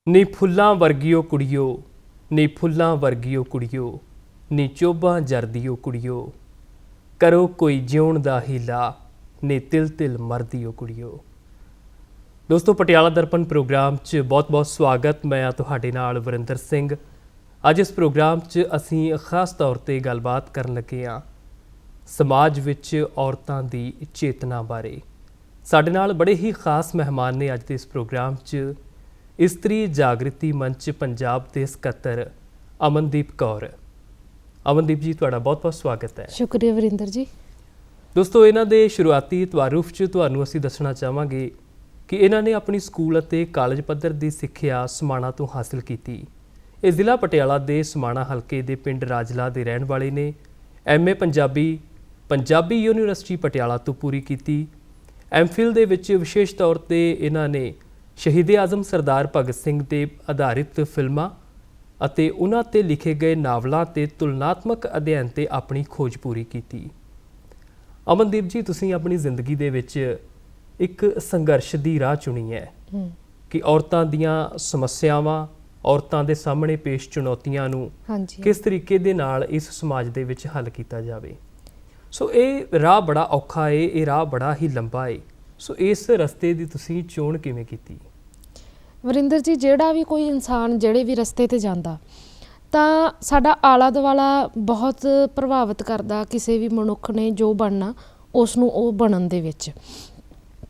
ਨੀ ਫੁੱਲਾਂ ਵਰਗੀਓ ਕੁੜੀਓ, ਨੀ ਫੁੱਲਾਂ ਵਰਗੀਓ ਕੁੜੀਓ, ਨੀ ਚੋਭਾਂ ਜਰਦੀਓ ਕੁੜੀਓ, ਕਰੋ ਕੋਈ ਜਿਉਣ ਦਾ ਹੀਲਾ, ਨੀ ਤਿਲ ਤਿਲ ਮਰਦੀਓ ਕੁੜੀਓ। ਦੋਸਤੋ, ਪਟਿਆਲਾ ਦਰਪਣ ਪ੍ਰੋਗਰਾਮ 'ਚ ਬਹੁਤ-ਬਹੁਤ ਸਵਾਗਤ। ਮੈਂ ਤੁਹਾਡੇ ਨਾਲ ਵਰਿੰਦਰ ਸਿੰਘ। ਅੱਜ ਇਸ ਪ੍ਰੋਗਰਾਮ 'ਚ ਅਸੀਂ ਖਾਸ ਤੌਰ 'ਤੇ ਗੱਲਬਾਤ ਕਰਨ ਲੱਗੇ ਹਾਂ ਸਮਾਜ ਵਿੱਚ ਔਰਤਾਂ ਦੀ ਚੇਤਨਾ ਬਾਰੇ। ਸਾਡੇ ਨਾਲ ਬੜੇ ਹੀ ਖਾਸ ਮਹਿਮਾਨ ਨੇ ਅੱਜ ਦੇ ਇਸ ਪ੍ਰੋਗਰਾਮ 'ਚ। ਇਸਤਰੀ ਜਾਗਰਤੀ ਮੰਚ ਪੰਜਾਬ ਦੇ ਸਕੱਤਰ ਅਮਨਦੀਪ ਕੌਰ। ਅਮਨਦੀਪ ਜੀ, ਤੁਹਾਡਾ ਬਹੁਤ-ਬਹੁਤ ਸਵਾਗਤ ਹੈ। ਸ਼ੁਕਰੀਆ ਵਰਿੰਦਰ ਜੀ। ਦੋਸਤੋ, ਇਹਨਾਂ ਦੇ ਸ਼ੁਰੂਆਤੀ ਤਾਰੁਫ 'ਚ ਤੁਹਾਨੂੰ ਅਸੀਂ ਦੱਸਣਾ ਚਾਹਾਂਗੇ ਕਿ ਇਹਨਾਂ ਨੇ ਆਪਣੀ ਸਕੂਲ ਅਤੇ ਕਾਲਜ ਪੱਧਰ ਦੀ ਸਿੱਖਿਆ ਸਮਾਣਾ ਤੋਂ ਹਾਸਲ ਕੀਤੀ। ਇਹ ਜ਼ਿਲ੍ਹਾ ਪਟਿਆਲਾ ਦੇ ਸਮਾਣਾ ਹਲਕੇ ਦੇ ਪਿੰਡ ਰਾਜਲਾ ਦੇ ਰਹਿਣ ਵਾਲੇ ਨੇ। MA ਪੰਜਾਬੀ ਯੂਨੀਵਰਸਿਟੀ ਪਟਿਆਲਾ ਤੋਂ ਪੂਰੀ ਕੀਤੀ। MPhil ਦੇ ਵਿੱਚ ਵਿਸ਼ੇਸ਼ ਤੌਰ 'ਤੇ ਇਹਨਾਂ ਨੇ ਸ਼ਹੀਦ-ਏ-ਆਜ਼ਮ ਸਰਦਾਰ ਭਗਤ ਸਿੰਘ ਤੇ ਆਧਾਰਿਤ ਫਿਲਮਾਂ ਅਤੇ ਉਹਨਾਂ 'ਤੇ ਲਿਖੇ ਗਏ ਨਾਵਲਾਂ 'ਤੇ ਤੁਲਨਾਤਮਕ ਅਧਿਐਨ 'ਤੇ ਆਪਣੀ ਖੋਜ ਪੂਰੀ ਕੀਤੀ। ਅਮਨਦੀਪ ਜੀ, ਤੁਸੀਂ ਆਪਣੀ ਜ਼ਿੰਦਗੀ ਦੇ ਵਿੱਚ ਇੱਕ ਸੰਘਰਸ਼ ਦੀ ਰਾਹ ਚੁਣੀ ਹੈ ਕਿ ਔਰਤਾਂ ਦੀਆਂ ਸਮੱਸਿਆਵਾਂ, ਔਰਤਾਂ ਦੇ ਸਾਹਮਣੇ ਪੇਸ਼ ਚੁਣੌਤੀਆਂ ਨੂੰ ਕਿਸ ਤਰੀਕੇ ਦੇ ਨਾਲ ਇਸ ਸਮਾਜ ਦੇ ਵਿੱਚ ਹੱਲ ਕੀਤਾ ਜਾਵੇ। ਸੋ ਇਹ ਰਾਹ ਬੜਾ ਔਖਾ ਏ, ਇਹ ਰਾਹ ਬੜਾ ਹੀ ਲੰਬਾ ਏ। ਸੋ ਇਸ ਰਸਤੇ ਦੀ ਤੁਸੀਂ ਚੋਣ ਕਿਵੇਂ ਕੀਤੀ? ਵਰਿੰਦਰ ਜੀ, ਜਿਹੜਾ ਵੀ ਕੋਈ ਇਨਸਾਨ ਜਿਹੜੇ ਵੀ ਰਸਤੇ 'ਤੇ ਜਾਂਦਾ ਤਾਂ ਸਾਡਾ ਆਲਾ ਦੁਆਲਾ ਬਹੁਤ ਪ੍ਰਭਾਵਿਤ ਕਰਦਾ। ਕਿਸੇ ਵੀ ਮਨੁੱਖ ਨੇ ਜੋ ਬਣਨਾ ਉਸ ਨੂੰ ਉਹ ਬਣਨ ਦੇ ਵਿੱਚ।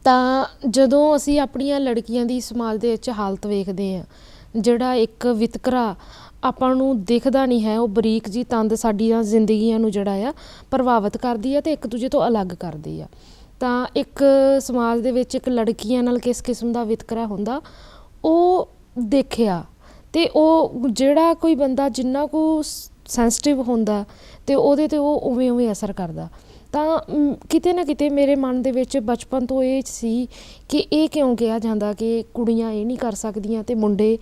ਤਾਂ ਜਦੋਂ ਅਸੀਂ ਆਪਣੀਆਂ ਲੜਕੀਆਂ ਦੀ ਸਮਾਜ ਦੇ ਵਿੱਚ ਹਾਲਤ ਵੇਖਦੇ ਹਾਂ, ਜਿਹੜਾ ਇੱਕ ਵਿਤਕਰਾ ਆਪਾਂ ਨੂੰ ਦਿਖਦਾ ਨਹੀਂ ਹੈ, ਉਹ ਬਰੀਕ ਜੀ ਤੰਦ ਸਾਡੀਆਂ ਜ਼ਿੰਦਗੀਆਂ ਨੂੰ ਜਿਹੜਾ ਆ ਪ੍ਰਭਾਵਿਤ ਕਰਦੀ ਹੈ ਅਤੇ ਇੱਕ ਦੂਜੇ ਤੋਂ ਅਲੱਗ ਕਰਦੀ ਆ। ਤਾਂ ਇੱਕ ਸਮਾਜ ਦੇ ਵਿੱਚ ਇੱਕ ਲੜਕੀਆਂ ਨਾਲ ਕਿਸ ਕਿਸਮ ਦਾ ਵਿਤਕਰਾ ਹੁੰਦਾ ਉਹ ਦੇਖਿਆ। ਅਤੇ ਉਹ ਜਿਹੜਾ ਕੋਈ ਬੰਦਾ ਜਿੰਨਾ ਕੁ ਸੈਂਸਿਟਿਵ ਹੁੰਦਾ ਅਤੇ ਉਹਦੇ 'ਤੇ ਉਹ ਉਵੇਂ ਉਵੇਂ ਅਸਰ ਕਰਦਾ। ਤਾਂ ਕਿਤੇ ਨਾ ਕਿਤੇ ਮੇਰੇ ਮਨ ਦੇ ਵਿੱਚ ਬਚਪਨ ਤੋਂ ਇਹ ਸੀ ਕਿ ਇਹ ਕਿਉਂ ਕਿਹਾ ਜਾਂਦਾ ਕਿ ਕੁੜੀਆਂ ਇਹ ਨਹੀਂ ਕਰ ਸਕਦੀਆਂ ਅਤੇ ਮੁੰਡੇ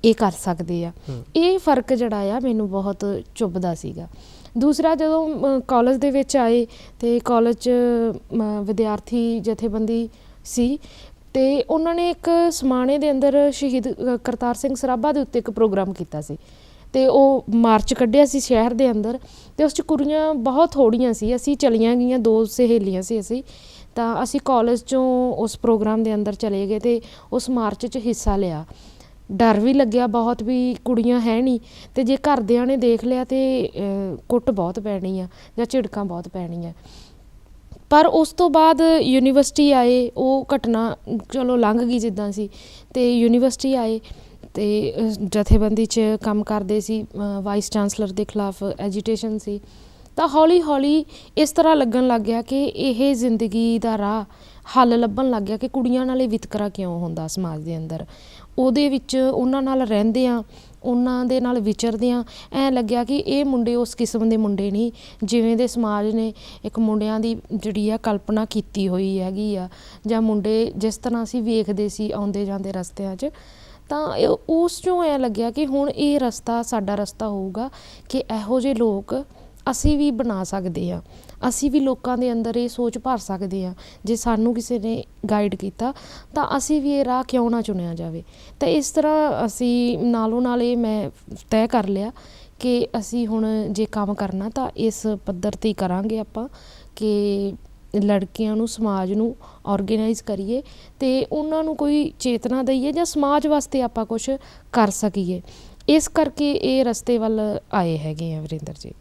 ਇਹ ਕਰ ਸਕਦੇ ਆ। ਇਹ ਫਰਕ ਜਿਹੜਾ ਆ ਮੈਨੂੰ ਬਹੁਤ ਚੁੱਭਦਾ ਸੀਗਾ। ਦੂਸਰਾ, ਜਦੋਂ ਕਾਲਜ ਦੇ ਵਿੱਚ ਆਏ ਅਤੇ ਕਾਲਜ 'ਚ ਵਿਦਿਆਰਥੀ ਜਥੇਬੰਦੀ ਸੀ ਅਤੇ ਉਹਨਾਂ ਨੇ ਇੱਕ ਸਮਾਣੇ ਦੇ ਅੰਦਰ ਸ਼ਹੀਦ ਕਰਤਾਰ ਸਿੰਘ ਸਰਾਭਾ ਦੇ ਉੱਤੇ ਇੱਕ ਪ੍ਰੋਗਰਾਮ ਕੀਤਾ ਸੀ ਅਤੇ ਉਹ ਮਾਰਚ ਕੱਢਿਆ ਸੀ ਸ਼ਹਿਰ ਦੇ ਅੰਦਰ। ਅਤੇ ਉਸ 'ਚ ਕੁੜੀਆਂ ਬਹੁਤ ਥੋੜ੍ਹੀਆਂ ਸੀ। ਅਸੀਂ ਚਲੀਆਂ ਗਈਆਂ, 2 ਸਹੇਲੀਆਂ ਸੀ ਅਸੀਂ। ਤਾਂ ਅਸੀਂ ਕਾਲਜ 'ਚੋਂ ਉਸ ਪ੍ਰੋਗਰਾਮ ਦੇ ਅੰਦਰ ਚਲੇ ਗਏ ਅਤੇ ਉਸ ਮਾਰਚ 'ਚ ਹਿੱਸਾ ਲਿਆ। ਡਰ ਵੀ ਲੱਗਿਆ ਬਹੁਤ ਵੀ ਕੁੜੀਆਂ ਹੈ ਨਹੀਂ, ਅਤੇ ਜੇ ਘਰਦਿਆਂ ਨੇ ਦੇਖ ਲਿਆ ਤਾਂ ਕੁੱਟ ਬਹੁਤ ਪੈਣੀ ਆ ਜਾਂ ਝਿੜਕਾਂ ਬਹੁਤ ਪੈਣੀਆਂ। ਪਰ ਉਸ ਤੋਂ ਬਾਅਦ ਯੂਨੀਵਰਸਿਟੀ ਆਏ, ਉਹ ਘਟਨਾ ਚਲੋ ਲੰਘ ਗਈ ਜਿੱਦਾਂ ਸੀ। ਅਤੇ ਯੂਨੀਵਰਸਿਟੀ ਆਏ ਅਤੇ ਜਥੇਬੰਦੀ 'ਚ ਕੰਮ ਕਰਦੇ ਸੀ। ਵਾਈਸ ਚਾਂਸਲਰ ਦੇ ਖਿਲਾਫ ਐਜੀਟੇਸ਼ਨ ਸੀ। ਤਾਂ ਹੌਲੀ ਹੌਲੀ ਇਸ ਤਰ੍ਹਾਂ ਲੱਗਣ ਲੱਗ ਗਿਆ ਕਿ ਇਹ ਜ਼ਿੰਦਗੀ ਦਾ ਰਾਹ ਹੱਲ ਲੱਭਣ ਲੱਗ ਗਿਆ ਕਿ ਕੁੜੀਆਂ ਨਾਲ ਇਹ ਵਿਤਕਰਾ ਕਿਉਂ ਹੁੰਦਾ ਸਮਾਜ ਦੇ ਅੰਦਰ। ਉਹਦੇ ਵਿੱਚ ਉਹਨਾਂ ਨਾਲ ਰਹਿੰਦਿਆਂ, ਉਹਨਾਂ ਦੇ ਨਾਲ ਵਿਚਰਦਿਆਂ ਐਂ ਲੱਗਿਆ ਕਿ ਇਹ ਮੁੰਡੇ ਉਸ ਕਿਸਮ ਦੇ ਮੁੰਡੇ ਨਹੀਂ ਜਿਵੇਂ ਦੇ ਸਮਾਜ ਨੇ ਇੱਕ ਮੁੰਡਿਆਂ ਦੀ ਜਿਹੜੀ ਆ ਕਲਪਨਾ ਕੀਤੀ ਹੋਈ ਹੈਗੀ ਆ, ਜਾਂ ਮੁੰਡੇ ਜਿਸ ਤਰ੍ਹਾਂ ਅਸੀਂ ਵੇਖਦੇ ਸੀ ਆਉਂਦੇ ਜਾਂਦੇ ਰਸਤਿਆਂ 'ਚ। ਤਾਂ ਉਸ 'ਚੋਂ ਐਂ ਲੱਗਿਆ ਕਿ ਹੁਣ ਇਹ ਰਸਤਾ ਸਾਡਾ ਰਸਤਾ ਹੋਊਗਾ ਕਿ ਇਹੋ ਜਿਹੇ ਲੋਕ ਅਸੀਂ ਵੀ ਬਣਾ ਸਕਦੇ ਹਾਂ, ਅਸੀਂ ਵੀ ਲੋਕਾਂ ਦੇ ਅੰਦਰ ਇਹ ਸੋਚ ਭਰ ਸਕਦੇ ਹਾਂ। ਜੇ ਸਾਨੂੰ ਕਿਸੇ ਨੇ ਗਾਈਡ ਕੀਤਾ ਤਾਂ ਅਸੀਂ ਵੀ ਇਹ ਰਾਹ ਕਿਉਂ ਨਾ ਚੁਣਿਆ ਜਾਵੇ। ਤਾਂ ਇਸ ਤਰ੍ਹਾਂ ਅਸੀਂ ਨਾਲੋਂ ਨਾਲ ਇਹ ਮੈਂ ਤੈਅ ਕਰ ਲਿਆ ਕਿ ਅਸੀਂ ਹੁਣ ਜੇ ਕੰਮ ਕਰਨਾ ਤਾਂ ਇਸ ਪੱਧਰ 'ਤੇ ਹੀ ਕਰਾਂਗੇ ਆਪਾਂ, ਕਿ ਲੜਕੀਆਂ ਨੂੰ, ਸਮਾਜ ਨੂੰ ਔਰਗੇਨਾਈਜ਼ ਕਰੀਏ ਅਤੇ ਉਹਨਾਂ ਨੂੰ ਕੋਈ ਚੇਤਨਾ ਦਈਏ ਜਾਂ ਸਮਾਜ ਵਾਸਤੇ ਆਪਾਂ ਕੁਛ ਕਰ ਸਕੀਏ। ਇਸ ਕਰਕੇ ਇਹ ਰਸਤੇ ਵੱਲ ਆਏ ਹੈਗੇ ਆ ਵਰਿੰਦਰ ਜੀ।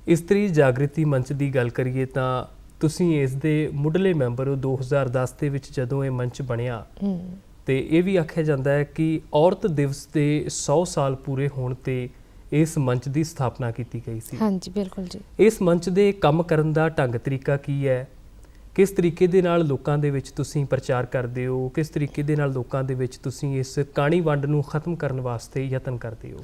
ਇਸਤਰੀ ਜਾਗਰਤੀ ਮੰਚ ਦੀ ਗੱਲ ਕਰੀਏ ਤਾਂ ਤੁਸੀਂ ਇਸ ਦੇ ਮੁੱਢਲੇ ਮੈਂਬਰ ਹੋ। 2010 ਦੇ ਵਿੱਚ ਜਦੋਂ ਇਹ ਮੰਚ ਬਣਿਆ ਤੇ ਇਹ ਵੀ ਆਖਿਆ ਜਾਂਦਾ ਹੈ ਕਿ ਔਰਤ ਦਿਵਸ ਦੇ 100 ਸਾਲ ਪੂਰੇ ਹੋਣ 'ਤੇ ਇਸ ਮੰਚ ਦੀ ਸਥਾਪਨਾ ਕੀਤੀ ਗਈ ਸੀ। ਹਾਂਜੀ, ਬਿਲਕੁਲ ਜੀ। ਇਸ ਮੰਚ ਦੇ ਕੰਮ ਕਰਨ ਦਾ ਢੰਗ ਤਰੀਕਾ ਕੀ ਹੈ? ਕਿਸ ਤਰੀਕੇ ਦੇ ਨਾਲ ਲੋਕਾਂ ਦੇ ਵਿੱਚ ਤੁਸੀਂ ਪ੍ਰਚਾਰ ਕਰਦੇ ਹੋ? ਕਿਸ ਤਰੀਕੇ ਦੇ ਨਾਲ ਲੋਕਾਂ ਦੇ ਵਿੱਚ ਤੁਸੀਂ ਇਸ ਕਾਣੀ ਵੰਡ ਨੂੰ ਖਤਮ ਕਰਨ ਵਾਸਤੇ ਯਤਨ ਕਰਦੇ ਹੋ?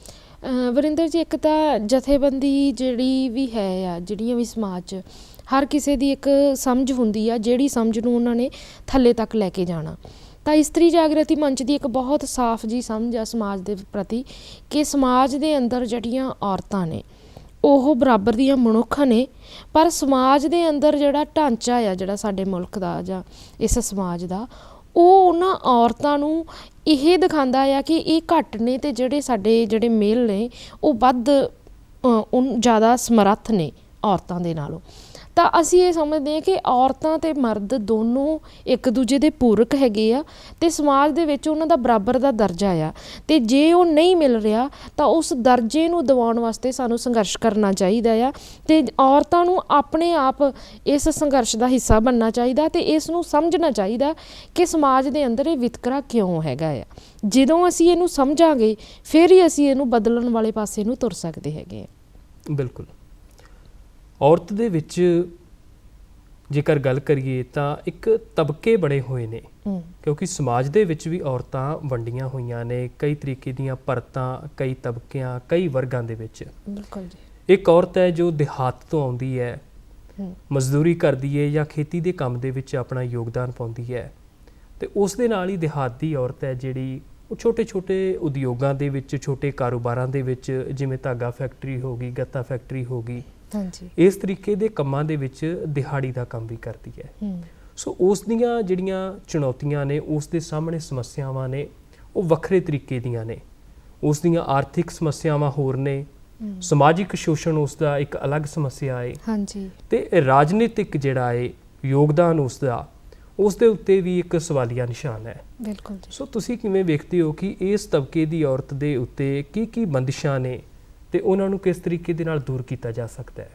ਵਰਿੰਦਰ ਜੀ, ਇੱਕ ਤਾਂ ਜਥੇਬੰਦੀ ਜਿਹੜੀ ਵੀ ਹੈ ਆ, ਜਿਹੜੀਆਂ ਵੀ ਸਮਾਜ 'ਚ ਹਰ ਕਿਸੇ ਦੀ ਇੱਕ ਸਮਝ ਹੁੰਦੀ ਆ, ਜਿਹੜੀ ਸਮਝ ਨੂੰ ਉਹਨਾਂ ਨੇ ਥੱਲੇ ਤੱਕ ਲੈ ਕੇ ਜਾਣਾ। ਤਾਂ ਇਸਤਰੀ ਜਾਗਰਤੀ ਮੰਚ ਦੀ ਇੱਕ ਬਹੁਤ ਸਾਫ਼ ਜੀ ਸਮਝ ਆ ਸਮਾਜ ਦੇ ਪ੍ਰਤੀ ਕਿ ਸਮਾਜ ਦੇ ਅੰਦਰ ਜਿਹੜੀਆਂ ਔਰਤਾਂ ਨੇ ਉਹ ਬਰਾਬਰ ਦੀਆਂ ਮਨੁੱਖ ਨੇ, ਪਰ ਸਮਾਜ ਦੇ ਅੰਦਰ ਜਿਹੜਾ ਢਾਂਚਾ ਆ, ਜਿਹੜਾ ਸਾਡੇ ਮੁਲਕ ਦਾ ਜਾਂ ਇਸ ਸਮਾਜ ਦਾ, ਉਹ ਉਹਨਾਂ ਔਰਤਾਂ ਨੂੰ ਇਹ ਦਿਖਾਉਂਦਾ ਆ ਕਿ ਇਹ ਘੱਟ ਨੇ ਤੇ ਜਿਹੜੇ ਮੇਲ ਨੇ ਉਹ ਵੱਧ ਜ਼ਿਆਦਾ ਸਮਰੱਥ ਨੇ ਔਰਤਾਂ ਦੇ ਨਾਲੋਂ। ਤਾਂ ਅਸੀਂ ਇਹ ਸਮਝਦੇ ਹਾਂ ਕਿ ਔਰਤਾਂ ਤੇ ਮਰਦ ਦੋਨੋਂ ਇੱਕ ਦੂਜੇ ਦੇ ਪੂਰਕ ਹੈਗੇ ਆ ਤੇ ਸਮਾਜ ਦੇ ਵਿੱਚ ਉਹਨਾਂ ਦਾ ਬਰਾਬਰ ਦਾ ਦਰਜਾ ਆ, ਤੇ ਜੇ ਉਹ ਨਹੀਂ ਮਿਲ ਰਿਹਾ ਤਾਂ ਉਸ ਦਰਜੇ ਨੂੰ ਦਿਵਾਉਣ ਵਾਸਤੇ ਸਾਨੂੰ ਸੰਘਰਸ਼ ਕਰਨਾ ਚਾਹੀਦਾ ਆ ਤੇ ਔਰਤਾਂ ਨੂੰ ਆਪਣੇ ਆਪ ਇਸ ਸੰਘਰਸ਼ ਦਾ ਹਿੱਸਾ ਬਣਨਾ ਚਾਹੀਦਾ ਤੇ ਇਸ ਨੂੰ ਸਮਝਣਾ ਚਾਹੀਦਾ ਕਿ ਸਮਾਜ ਦੇ ਅੰਦਰ ਇਹ ਵਿਤਕਰਾ ਕਿਉਂ ਹੈਗਾ ਆ। ਜਦੋਂ ਅਸੀਂ ਇਹਨੂੰ ਸਮਝਾਂਗੇ ਫਿਰ ਹੀ ਅਸੀਂ ਇਹਨੂੰ ਬਦਲਣ ਵਾਲੇ ਪਾਸੇ ਨੂੰ ਤੁਰ ਸਕਦੇ ਹੈਗੇ ਆ। ਬਿਲਕੁਲ। ਔਰਤ ਦੇ ਵਿੱਚ ਜੇਕਰ ਗੱਲ ਕਰੀਏ ਤਾਂ ਇੱਕ ਤਬਕੇ ਬਣੇ ਹੋਏ ਨੇ, ਕਿਉਂਕਿ ਸਮਾਜ ਦੇ ਵਿੱਚ ਵੀ ਔਰਤਾਂ ਵੰਡੀਆਂ ਹੋਈਆਂ ਨੇ ਕਈ ਤਰੀਕੇ ਦੀਆਂ ਪਰਤਾਂ, ਕਈ ਤਬਕਿਆਂ, ਕਈ ਵਰਗਾਂ ਦੇ ਵਿੱਚ। ਬਿਲਕੁਲ ਜੀ। ਇੱਕ ਔਰਤ ਹੈ ਜੋ ਦਿਹਾਤ ਤੋਂ ਆਉਂਦੀ ਹੈ, ਮਜ਼ਦੂਰੀ ਕਰਦੀ ਹੈ ਜਾਂ ਖੇਤੀ ਦੇ ਕੰਮ ਦੇ ਵਿੱਚ ਆਪਣਾ ਯੋਗਦਾਨ ਪਾਉਂਦੀ ਹੈ, ਤੇ ਉਸ ਦੇ ਨਾਲ ਹੀ ਦਿਹਾਤ ਦੀ ਔਰਤ ਹੈ ਜਿਹੜੀ ਉਹ ਛੋਟੇ ਛੋਟੇ ਉਦਯੋਗਾਂ ਦੇ ਵਿੱਚ, ਛੋਟੇ ਕਾਰੋਬਾਰਾਂ ਦੇ ਵਿੱਚ, ਜਿਵੇਂ ਧਾਗਾ ਫੈਕਟਰੀ ਹੋ ਗਈ, ਗੱਤਾ ਫੈਕਟਰੀ ਹੋ ਗਈ, ਹਾਂਜੀ, ਇਸ ਤਰੀਕੇ ਦੇ ਕੰਮਾਂ ਦੇ ਵਿੱਚ ਦਿਹਾੜੀ ਦਾ ਕੰਮ ਵੀ ਕਰਦੀ ਹੈ। ਸੋ ਉਸ ਦੀਆਂ ਜਿਹੜੀਆਂ ਚੁਣੌਤੀਆਂ ਨੇ, ਉਸ ਦੇ ਸਾਹਮਣੇ ਸਮੱਸਿਆਵਾਂ ਨੇ, ਉਹ ਵੱਖਰੇ ਤਰੀਕੇ ਦੀਆਂ ਨੇ। ਉਸ ਦੀਆਂ ਆਰਥਿਕ ਸਮੱਸਿਆਵਾਂ ਹੋਰ ਨੇ, ਸਮਾਜਿਕ ਸ਼ੋਸ਼ਣ ਉਸ ਦਾ ਇੱਕ ਅਲੱਗ ਸਮੱਸਿਆ ਹੈ, ਹਾਂਜੀ, ਤੇ ਰਾਜਨੀਤਿਕ ਜਿਹੜਾ ਹੈ ਯੋਗਦਾਨ ਉਸ ਦਾ, ਉਸ ਦੇ ਉੱਤੇ ਵੀ ਇੱਕ ਸਵਾਲੀਆ ਨਿਸ਼ਾਨ ਹੈ। ਬਿਲਕੁਲ ਜੀ। ਸੋ ਤੁਸੀਂ ਕਿਵੇਂ ਵੇਖਦੇ ਹੋ ਕਿ ਇਸ ਤਬਕੇ ਦੀ ਔਰਤ ਦੇ ਉੱਤੇ ਕੀ ਬੰਦਿਸ਼ਾਂ ਨੇ ਤੇ ਉਹਨਾਂ ਨੂੰ ਕਿਸ ਤਰੀਕੇ ਦੇ ਨਾਲ ਦੂਰ ਕੀਤਾ ਜਾ ਸਕਦਾ ਹੈ?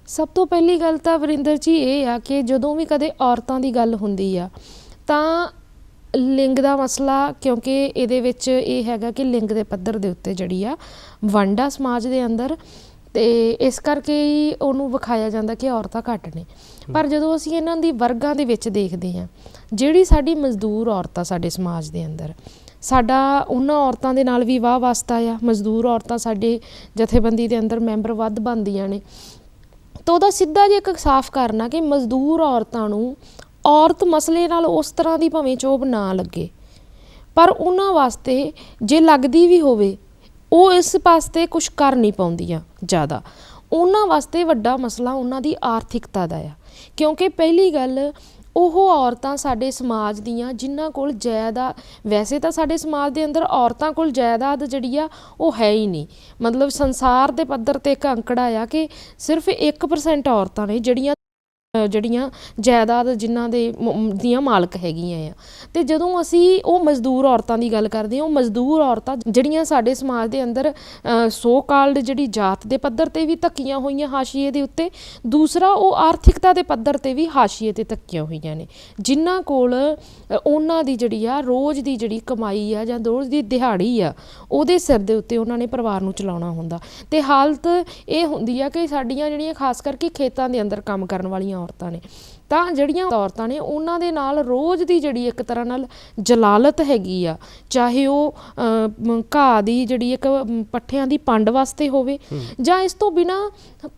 ਸਭ ਤੋਂ ਪਹਿਲੀ ਗੱਲ ਤਾਂ ਵਰਿੰਦਰ ਜੀ ਇਹ ਆ ਕਿ ਜਦੋਂ ਵੀ ਕਦੇ ਔਰਤਾਂ ਦੀ ਗੱਲ ਹੁੰਦੀ ਆ ਤਾਂ ਲਿੰਗ ਦਾ ਮਸਲਾ, ਕਿਉਂਕਿ ਇਹਦੇ ਵਿੱਚ ਇਹ ਹੈਗਾ ਕਿ ਲਿੰਗ ਦੇ ਪੱਧਰ ਦੇ ਉੱਤੇ ਜਿਹੜੀ ਆ ਵੰਡ ਆ ਸਮਾਜ ਦੇ ਅੰਦਰ, ਤੇ ਇਸ ਕਰਕੇ ਹੀ ਉਹਨੂੰ ਵਿਖਾਇਆ ਜਾਂਦਾ ਕਿ ਔਰਤਾਂ ਘੱਟ ਨੇ। ਪਰ ਜਦੋਂ ਅਸੀਂ ਇਹਨਾਂ ਦੀ ਵਰਗਾਂ ਦੇ ਵਿੱਚ ਦੇਖਦੇ ਹਾਂ, ਜਿਹੜੀ ਸਾਡੀ ਮਜ਼ਦੂਰ ਔਰਤ ਆ ਸਾਡੇ ਸਮਾਜ ਦੇ ਅੰਦਰ, ਸਾਡਾ ਉਹਨਾਂ ਔਰਤਾਂ ਦੇ ਨਾਲ ਵੀ ਵਾਹ ਵਾਸਤਾ ਆ। ਮਜ਼ਦੂਰ ਔਰਤਾਂ ਸਾਡੇ ਜਥੇਬੰਦੀ ਦੇ ਅੰਦਰ ਮੈਂਬਰ ਵੱਧ ਬਣਦੀਆਂ ਨੇ, ਤਾਂ ਉਹਦਾ ਸਿੱਧਾ ਜਿਹਾ ਇੱਕ ਸਾਫ਼ ਕਰਨਾ ਕਿ ਮਜ਼ਦੂਰ ਔਰਤਾਂ ਨੂੰ ਔਰਤ ਮਸਲੇ ਨਾਲ ਉਸ ਤਰ੍ਹਾਂ ਦੀ ਭਾਵੇਂ ਚੋਭ ਨਾ ਲੱਗੇ, ਪਰ ਉਹਨਾਂ ਵਾਸਤੇ ਜੇ ਲੱਗਦੀ ਵੀ ਹੋਵੇ ਉਹ ਇਸ ਪਾਸੇ ਕੁਛ ਕਰ ਨਹੀਂ ਪਾਉਂਦੀਆਂ ਜ਼ਿਆਦਾ। ਉਹਨਾਂ ਵਾਸਤੇ ਵੱਡਾ ਮਸਲਾ ਉਹਨਾਂ ਦੀ ਆਰਥਿਕਤਾ ਦਾ ਆ, ਕਿਉਂਕਿ ਪਹਿਲੀ ਗੱਲ ਉਹ ਔਰਤਾਂ ਸਾਡੇ ਸਮਾਜ ਦੀਆਂ ਜਿਨ੍ਹਾਂ ਕੋਲ ਜਾਇਦਾਦ, ਵੈਸੇ ਤਾਂ ਸਾਡੇ ਸਮਾਜ ਦੇ ਅੰਦਰ ਔਰਤਾਂ ਕੋਲ ਜਾਇਦਾਦ ਜਿਹੜੀ ਆ ਉਹ ਹੈ ਹੀ ਨਹੀਂ। ਮਤਲਬ ਸੰਸਾਰ ਦੇ ਪੱਧਰ 'ਤੇ ਇੱਕ ਅੰਕੜਾ ਆ ਕਿ ਸਿਰਫ 1% ਔਰਤਾਂ ਨੇ ਜਿਹੜੀਆਂ ਜਾਇਦਾਦ ਜਿਨ੍ਹਾਂ ਦੀਆਂ ਮਾਲਕ ਹੈਗੀਆਂ ਆ। ਅਤੇ ਜਦੋਂ ਅਸੀਂ ਉਹ ਮਜ਼ਦੂਰ ਔਰਤਾਂ ਦੀ ਗੱਲ ਕਰਦੇ ਹਾਂ, ਉਹ ਮਜ਼ਦੂਰ ਔਰਤਾਂ ਜਿਹੜੀਆਂ ਸਾਡੇ ਸਮਾਜ ਦੇ ਅੰਦਰ ਸੋ ਕਾਲਡ ਜਿਹੜੀ ਜਾਤ ਦੇ ਪੱਧਰ 'ਤੇ ਵੀ ਧੱਕੀਆਂ ਹੋਈਆਂ ਹਾਸ਼ੀਏ ਦੇ ਉੱਤੇ, ਦੂਸਰਾ ਉਹ ਆਰਥਿਕਤਾ ਦੇ ਪੱਧਰ 'ਤੇ ਵੀ ਹਾਸ਼ੀਏ 'ਤੇ ਧੱਕੀਆਂ ਹੋਈਆਂ ਨੇ, ਜਿਨ੍ਹਾਂ ਕੋਲ ਉਹਨਾਂ ਦੀ ਜਿਹੜੀ ਆ ਰੋਜ਼ ਦੀ ਜਿਹੜੀ ਕਮਾਈ ਆ ਜਾਂ ਰੋਜ਼ ਦੀ ਦਿਹਾੜੀ ਆ ਉਹਦੇ ਸਿਰ ਦੇ ਉੱਤੇ ਉਹਨਾਂ ਨੇ ਪਰਿਵਾਰ ਨੂੰ ਚਲਾਉਣਾ ਹੁੰਦਾ। ਅਤੇ ਹਾਲਤ ਇਹ ਹੁੰਦੀ ਆ ਕਿ ਸਾਡੀਆਂ ਜਿਹੜੀਆਂ ਖਾਸ ਕਰਕੇ ਖੇਤਾਂ ਦੇ ਅੰਦਰ ਕੰਮ ਕਰਨ ਵਾਲੀਆਂ ਔਰਤਾਂ ਨੇ, ਤਾਂ ਜਿਹੜੀਆਂ ਔਰਤਾਂ ਨੇ ਉਹਨਾਂ ਦੇ ਨਾਲ ਰੋਜ਼ ਦੀ ਜਿਹੜੀ ਇੱਕ ਤਰ੍ਹਾਂ ਨਾਲ ਜਲਾਲਤ ਹੈਗੀ ਆ, ਚਾਹੇ ਉਹ ਘਾਹ ਦੀ ਜਿਹੜੀ ਇੱਕ ਪੱਠਿਆਂ ਦੀ ਪੰਡ ਵਾਸਤੇ ਹੋਵੇ ਜਾਂ ਇਸ ਤੋਂ ਬਿਨਾਂ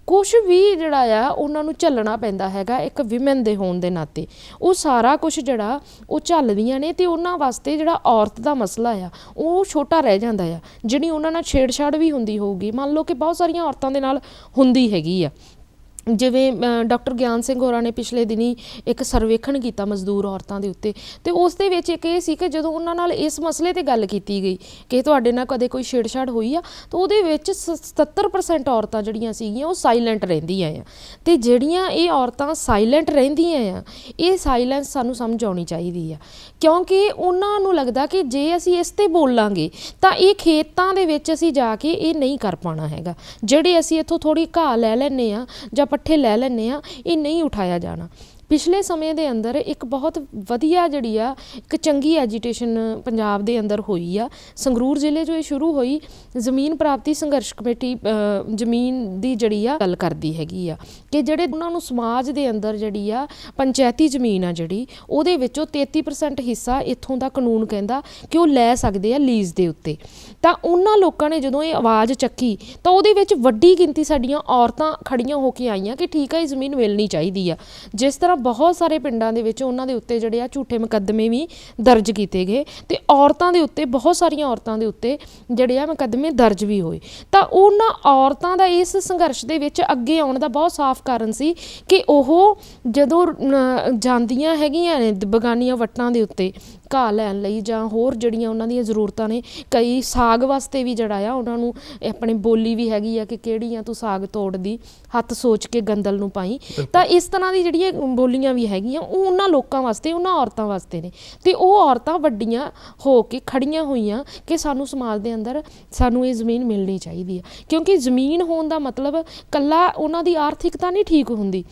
ਕੁਛ ਵੀ ਜਿਹੜਾ ਆ ਉਹਨਾਂ ਨੂੰ ਝੱਲਣਾ ਪੈਂਦਾ ਹੈਗਾ ਇੱਕ ਵਿਮਨ ਦੇ ਹੋਣ ਦੇ ਨਾਤੇ। ਉਹ ਸਾਰਾ ਕੁਛ ਜਿਹੜਾ ਉਹ ਝੱਲਦੀਆਂ ਨੇ ਅਤੇ ਉਹਨਾਂ ਵਾਸਤੇ ਜਿਹੜਾ ਔਰਤ ਦਾ ਮਸਲਾ ਆ ਉਹ ਛੋਟਾ ਰਹਿ ਜਾਂਦਾ ਆ। ਜਿਹੜੀ ਉਹਨਾਂ ਨਾਲ ਛੇੜਛਾੜ ਵੀ ਹੁੰਦੀ ਹੋਊਗੀ, ਮੰਨ ਲਓ ਕਿ ਬਹੁਤ ਸਾਰੀਆਂ ਔਰਤਾਂ ਦੇ ਨਾਲ ਹੁੰਦੀ ਹੈਗੀ ਆ, ਜਿਵੇਂ ਡਾਕਟਰ ਗਿਆਨ ਸਿੰਘ ਹੋਰਾਂ ਨੇ ਪਿਛਲੇ ਦਿਨੀ ਇੱਕ ਸਰਵੇਖਣ ਕੀਤਾ ਮਜ਼ਦੂਰ ਔਰਤਾਂ ਦੇ ਉੱਤੇ, ਅਤੇ ਉਸ ਦੇ ਵਿੱਚ ਇੱਕ ਇਹ ਸੀ ਕਿ ਜਦੋਂ ਉਹਨਾਂ ਨਾਲ ਇਸ ਮਸਲੇ 'ਤੇ ਗੱਲ ਕੀਤੀ ਗਈ ਕਿ ਤੁਹਾਡੇ ਨਾਲ ਕਦੇ ਕੋਈ ਛੇੜਛਾੜ ਹੋਈ ਆ, ਤਾਂ ਉਹਦੇ ਵਿੱਚ 70% ਔਰਤਾਂ ਜਿਹੜੀਆਂ ਸੀਗੀਆਂ ਉਹ ਸਾਈਲੈਂਟ ਰਹਿੰਦੀਆਂ ਆ। ਅਤੇ ਜਿਹੜੀਆਂ ਇਹ ਔਰਤਾਂ ਸਾਈਲੈਂਟ ਰਹਿੰਦੀਆਂ ਆ, ਇਹ ਸਾਈਲੈਂਸ ਸਾਨੂੰ ਸਮਝ ਆਉਣੀ ਚਾਹੀਦੀ ਆ, ਕਿਉਂਕਿ ਉਹਨਾਂ ਨੂੰ ਲੱਗਦਾ ਕਿ ਜੇ ਅਸੀਂ ਇਸ 'ਤੇ ਬੋਲਾਂਗੇ ਤਾਂ ਇਹ ਖੇਤਾਂ ਦੇ ਵਿੱਚ ਅਸੀਂ ਜਾ ਕੇ ਇਹ ਨਹੀਂ ਕਰ ਪਾਉਣਾ ਹੈਗਾ। ਜਿਹੜੇ ਅਸੀਂ ਇੱਥੋਂ ਥੋੜ੍ਹੀ ਘਾਹ ਲੈ ਲੈਂਦੇ ਹਾਂ ਜਾਂ ਪੱਠੇ ਲੈ ਲੈਂਦੇ ਹਾਂ, ਇਹ ਨਹੀਂ ਉਠਾਇਆ ਜਾਣਾ। ਪਿਛਲੇ ਸਮੇਂ ਦੇ ਅੰਦਰ ਇੱਕ ਬਹੁਤ ਵਧੀਆ ਜਿਹੜੀ ਆ ਇੱਕ ਚੰਗੀ ਐਜੀਟੇਸ਼ਨ ਪੰਜਾਬ ਦੇ ਅੰਦਰ ਹੋਈ ਆ। ਸੰਗਰੂਰ ਜ਼ਿਲ੍ਹੇ 'ਚੋਂ ਇਹ ਸ਼ੁਰੂ ਹੋਈ। ਜ਼ਮੀਨ ਪ੍ਰਾਪਤੀ ਸੰਘਰਸ਼ ਕਮੇਟੀ ਜ਼ਮੀਨ ਦੀ ਜਿਹੜੀ ਆ ਗੱਲ ਕਰਦੀ ਹੈਗੀ ਆ ਕਿ ਜਿਹੜੇ ਉਹਨਾਂ ਨੂੰ ਸਮਾਜ ਦੇ ਅੰਦਰ ਜਿਹੜੀ ਆ ਪੰਚਾਇਤੀ ਜ਼ਮੀਨ ਆ ਜਿਹੜੀ ਉਹਦੇ ਵਿੱਚੋਂ 33% ਹਿੱਸਾ ਇੱਥੋਂ ਦਾ ਕਾਨੂੰਨ ਕਹਿੰਦਾ ਕਿ ਉਹ ਲੈ ਸਕਦੇ ਆ ਲੀਜ਼ ਦੇ ਉੱਤੇ। ਤਾਂ ਉਹਨਾਂ ਲੋਕਾਂ ਨੇ ਜਦੋਂ ਇਹ ਆਵਾਜ਼ ਚੱਕੀ ਤਾਂ ਉਹਦੇ ਵਿੱਚ ਵੱਡੀ ਗਿਣਤੀ ਸਾਡੀਆਂ ਔਰਤਾਂ ਖੜੀਆਂ ਹੋ ਕੇ ਆਈਆਂ ਕਿ ਠੀਕ ਆ, ਇਹ ਜ਼ਮੀਨ ਮਿਲਣੀ ਚਾਹੀਦੀ ਆ। ਜਿਸ ਤਰ੍ਹਾਂ ਬਹੁਤ ਸਾਰੇ ਪਿੰਡਾਂ ਦੇ ਵਿੱਚ ਉਹਨਾਂ ਦੇ ਉੱਤੇ ਜਿਹੜੇ ਆ ਝੂਠੇ ਮੁਕੱਦਮੇ ਵੀ ਦਰਜ ਕੀਤੇ ਗਏ ਤੇ ਔਰਤਾਂ ਦੇ ਉੱਤੇ, ਬਹੁਤ ਸਾਰੀਆਂ ਔਰਤਾਂ ਦੇ ਉੱਤੇ ਜਿਹੜੇ ਆ ਮੁਕੱਦਮੇ ਦਰਜ ਵੀ ਹੋਏ। ਤਾਂ ਉਹਨਾਂ ਔਰਤਾਂ ਦਾ ਇਸ ਸੰਘਰਸ਼ ਦੇ ਵਿੱਚ ਅੱਗੇ ਆਉਣ ਦਾ ਬਹੁਤ ਸਾਫ਼ ਕਾਰਨ ਸੀ ਕਿ ਉਹ ਜਦੋਂ ਜਾਂਦੀਆਂ ਹੈਗੀਆਂ ਨੇ ਬਗਾਨੀਆਂ ਵੱਟਾਂ ਦੇ ਉੱਤੇ ਘਾਹ ਲੈਣ ਲਈ ਜਾਂ ਹੋਰ ਜਿਹੜੀਆਂ ਉਹਨਾਂ ਦੀਆਂ ਜ਼ਰੂਰਤਾਂ ਨੇ, ਕਈ ਸਾਗ ਵਾਸਤੇ ਵੀ ਜਿਹੜਾ ਆ ਉਹਨਾਂ ਨੂੰ ਆਪਣੀ ਬੋਲੀ ਵੀ ਹੈਗੀ ਆ ਕਿ ਕਿਹੜੀ ਆ ਤੂੰ ਸਾਗ ਤੋੜਦੀ, ਹੱਥ ਸੋਚ ਕੇ ਗੰਦਲ ਨੂੰ ਪਾਈ। ਤਾਂ ਇਸ ਤਰ੍ਹਾਂ ਦੀ ਜਿਹੜੀਆਂ ਬੋਲੀਆਂ ਵੀ ਹੈਗੀਆਂ ਉਹ ਉਹਨਾਂ ਲੋਕਾਂ ਵਾਸਤੇ, ਉਹਨਾਂ ਔਰਤਾਂ ਵਾਸਤੇ ਨੇ। ਤੇ ਉਹ ਔਰਤਾਂ ਵੱਡੀਆਂ ਹੋ ਕੇ ਖੜੀਆਂ ਹੋਈਆਂ ਕਿ ਸਾਨੂੰ ਸਮਾਜ ਦੇ ਅੰਦਰ ਸਾਨੂੰ ਇਹ ਜ਼ਮੀਨ ਮਿਲਣੀ ਚਾਹੀਦੀ ਆ, ਕਿਉਂਕਿ ਜ਼ਮੀਨ ਹੋਣ ਦਾ ਮਤਲਬ ਇਕੱਲਾ ਉਹਨਾਂ ਦੀ ਆਰਥਿਕਤਾ ਨਹੀਂ ਠੀਕ ਹੁੰਦੀ,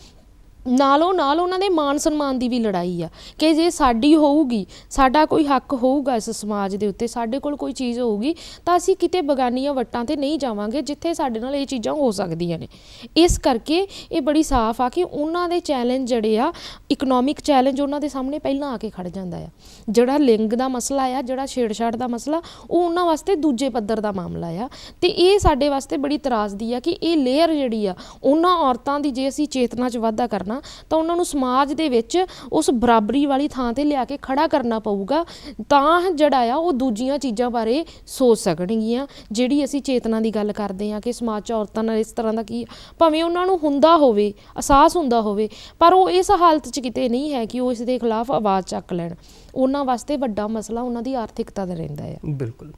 ਨਾਲੋਂ ਨਾਲ ਉਹਨਾਂ ਦੇ ਮਾਣ ਸਨਮਾਨ ਦੀ ਵੀ ਲੜਾਈ ਆ ਕਿ ਜੇ ਸਾਡੀ ਹੋਊਗੀ, ਸਾਡਾ ਕੋਈ ਹੱਕ ਹੋਊਗਾ ਇਸ ਸਮਾਜ ਦੇ ਉੱਤੇ, ਸਾਡੇ ਕੋਲ ਕੋਈ ਚੀਜ਼ ਹੋਊਗੀ ਤਾਂ ਅਸੀਂ ਕਿਤੇ ਬਗਾਨੀਆਂ ਵੱਟਾਂ 'ਤੇ ਨਹੀਂ ਜਾਵਾਂਗੇ ਜਿੱਥੇ ਸਾਡੇ ਨਾਲ ਇਹ ਚੀਜ਼ਾਂ ਹੋ ਸਕਦੀਆਂ ਨੇ। ਇਸ ਕਰਕੇ ਇਹ ਬੜੀ ਸਾਫ਼ ਆ ਕਿ ਉਹਨਾਂ ਦੇ ਚੈਲੰਜ ਜਿਹੜੇ ਆ, ਇਕਨੋਮਿਕ ਚੈਲੰਜ ਉਹਨਾਂ ਦੇ ਸਾਹਮਣੇ ਪਹਿਲਾਂ ਆ ਕੇ ਖੜ ਜਾਂਦਾ ਆ। ਜਿਹੜਾ ਲਿੰਗ ਦਾ ਮਸਲਾ ਆ, ਜਿਹੜਾ ਛੇੜਛਾੜ ਦਾ ਮਸਲਾ, ਉਹ ਉਹਨਾਂ ਵਾਸਤੇ ਦੂਜੇ ਪੱਧਰ ਦਾ ਮਾਮਲਾ ਆ। ਤੇ ਇਹ ਸਾਡੇ ਵਾਸਤੇ ਬੜੀ ਤਰਾਸਦੀ ਆ ਕਿ ਇਹ ਲੇਅਰ ਜਿਹੜੀ ਆ ਉਹਨਾਂ ਔਰਤਾਂ ਦੀ, ਜੇ ਅਸੀਂ ਚੇਤਨਾ 'ਚ ਵਾਧਾ ਕਰਨਾ ਤਾਂ ਉਹਨਾਂ ਨੂੰ ਸਮਾਜ ਦੇ ਵਿੱਚ ਉਸ ਬਰਾਬਰੀ ਵਾਲੀ ਥਾਂ ਤੇ ਲਿਆ ਕੇ ਖੜਾ ਕਰਨਾ ਪਊਗਾ, ਤਾਂ ਜਿਹੜਾ ਆ ਉਹ ਦੂਜੀਆਂ ਚੀਜ਼ਾਂ ਬਾਰੇ ਸੋਚ ਸਕਣਗੀਆਂ। ਜਿਹੜੀ ਅਸੀਂ ਚੇਤਨਾ ਦੀ ਗੱਲ ਕਰਦੇ ਹਾਂ ਕਿ ਸਮਾਜ 'ਚ ਔਰਤਾਂ ਨਾਲ ਇਸ ਤਰ੍ਹਾਂ ਦਾ ਕੀ, ਭਾਵੇਂ ਉਹਨਾਂ ਨੂੰ ਹੁੰਦਾ ਹੋਵੇ, ਅਹਿਸਾਸ ਹੁੰਦਾ ਹੋਵੇ, ਪਰ ਉਹ ਇਸ ਹਾਲਤ 'ਚ ਕਿਤੇ ਨਹੀਂ ਹੈ ਕਿ ਉਹ ਇਸ ਦੇ ਖਿਲਾਫ ਆਵਾਜ਼ ਚੱਕ ਲੈਣ। ਉਹਨਾਂ ਵਾਸਤੇ ਵੱਡਾ ਮਸਲਾ ਉਹਨਾਂ ਦੀ ਆਰਥਿਕਤਾ ਦਾ ਰਹਿੰਦਾ ਹੈ। ਬਿਲਕੁਲ।